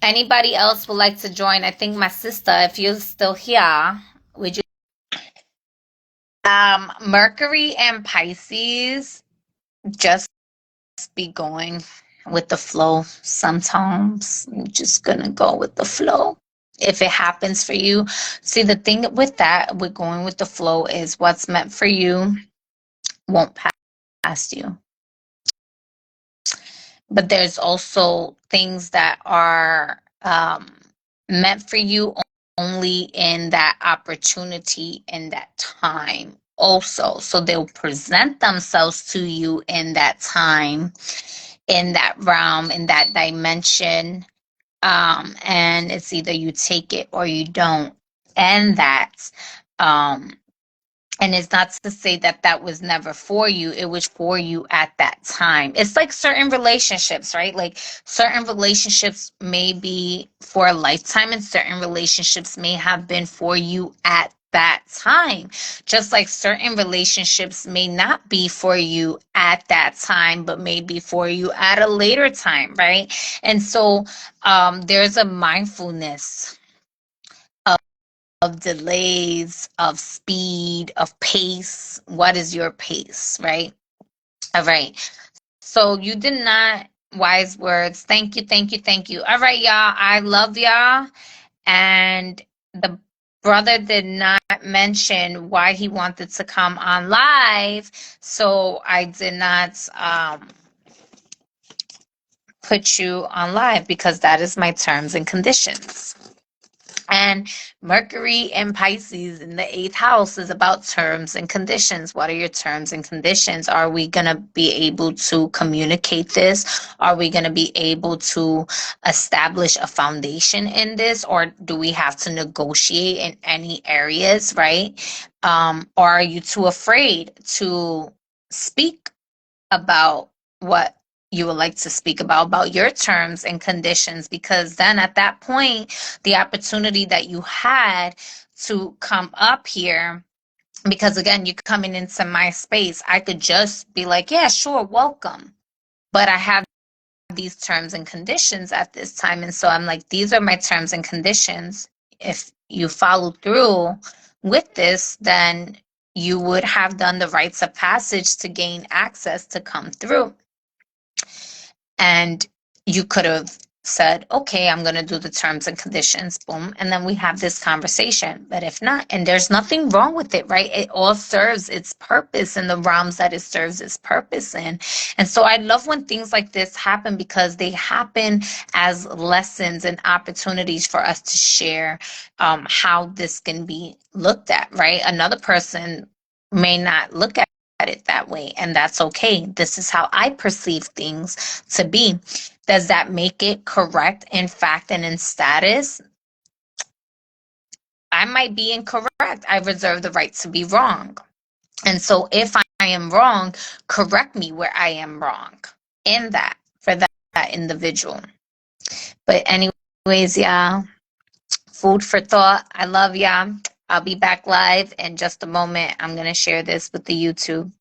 Anybody else would like to join? I think my sister, if you're still here, would you? Mercury and Pisces just be going with the flow. Sometimes you're just gonna go with the flow. If it happens for you, see, the thing with that, with going with the flow, is what's meant for you won't pass past you. But there's also things that are meant for you only in that opportunity, in that time also. So they'll present themselves to you in that time, in that realm, in that dimension. And it's either you take it or you don't. And that, and it's not to say that that was never for you. It was for you at that time. It's like certain relationships, right? Like certain relationships may be for a lifetime, and certain relationships may have been for you at that time. Just like certain relationships may not be for you at that time, but may be for you at a later time, right? And so there's a mindfulness delays, of speed, of pace. What is your pace, right? All right. So you did not, wise words. Thank you, thank you, thank you. All right, y'all. I love y'all. And the brother did not mention why he wanted to come on live. So I did not put you on live because that is my terms and conditions. And Mercury and Pisces in the eighth house is about terms and conditions. What are your terms and conditions? Are we going to be able to communicate this? Are we going to be able to establish a foundation in this? Or do we have to negotiate in any areas, right? Or are you too afraid to speak about what you would like to speak about your terms and conditions? Because then at that point, the opportunity that you had to come up here, because again, you're coming into my space, I could just be like, yeah, sure, welcome. But I have these terms and conditions at this time. And so I'm like, these are my terms and conditions. If you follow through with this, then you would have done the rites of passage to gain access to come through. And you could have said, okay, I'm going to do the terms and conditions, boom, and then we have this conversation. But if not, and there's nothing wrong with it, right? It all serves its purpose in the realms that it serves its purpose in. And so I love when things like this happen because they happen as lessons and opportunities for us to share how this can be looked at, right? Another person may not look at it that way, and that's okay. This is how I perceive things to be. Does that make it correct in fact and in status? I might be incorrect. I reserve the right to be wrong. And so if I am wrong, correct me where I am wrong in that for that individual. But anyways, y'all, food for thought. I love y'all. I'll be back live in just a moment. I'm going to share this with the YouTube.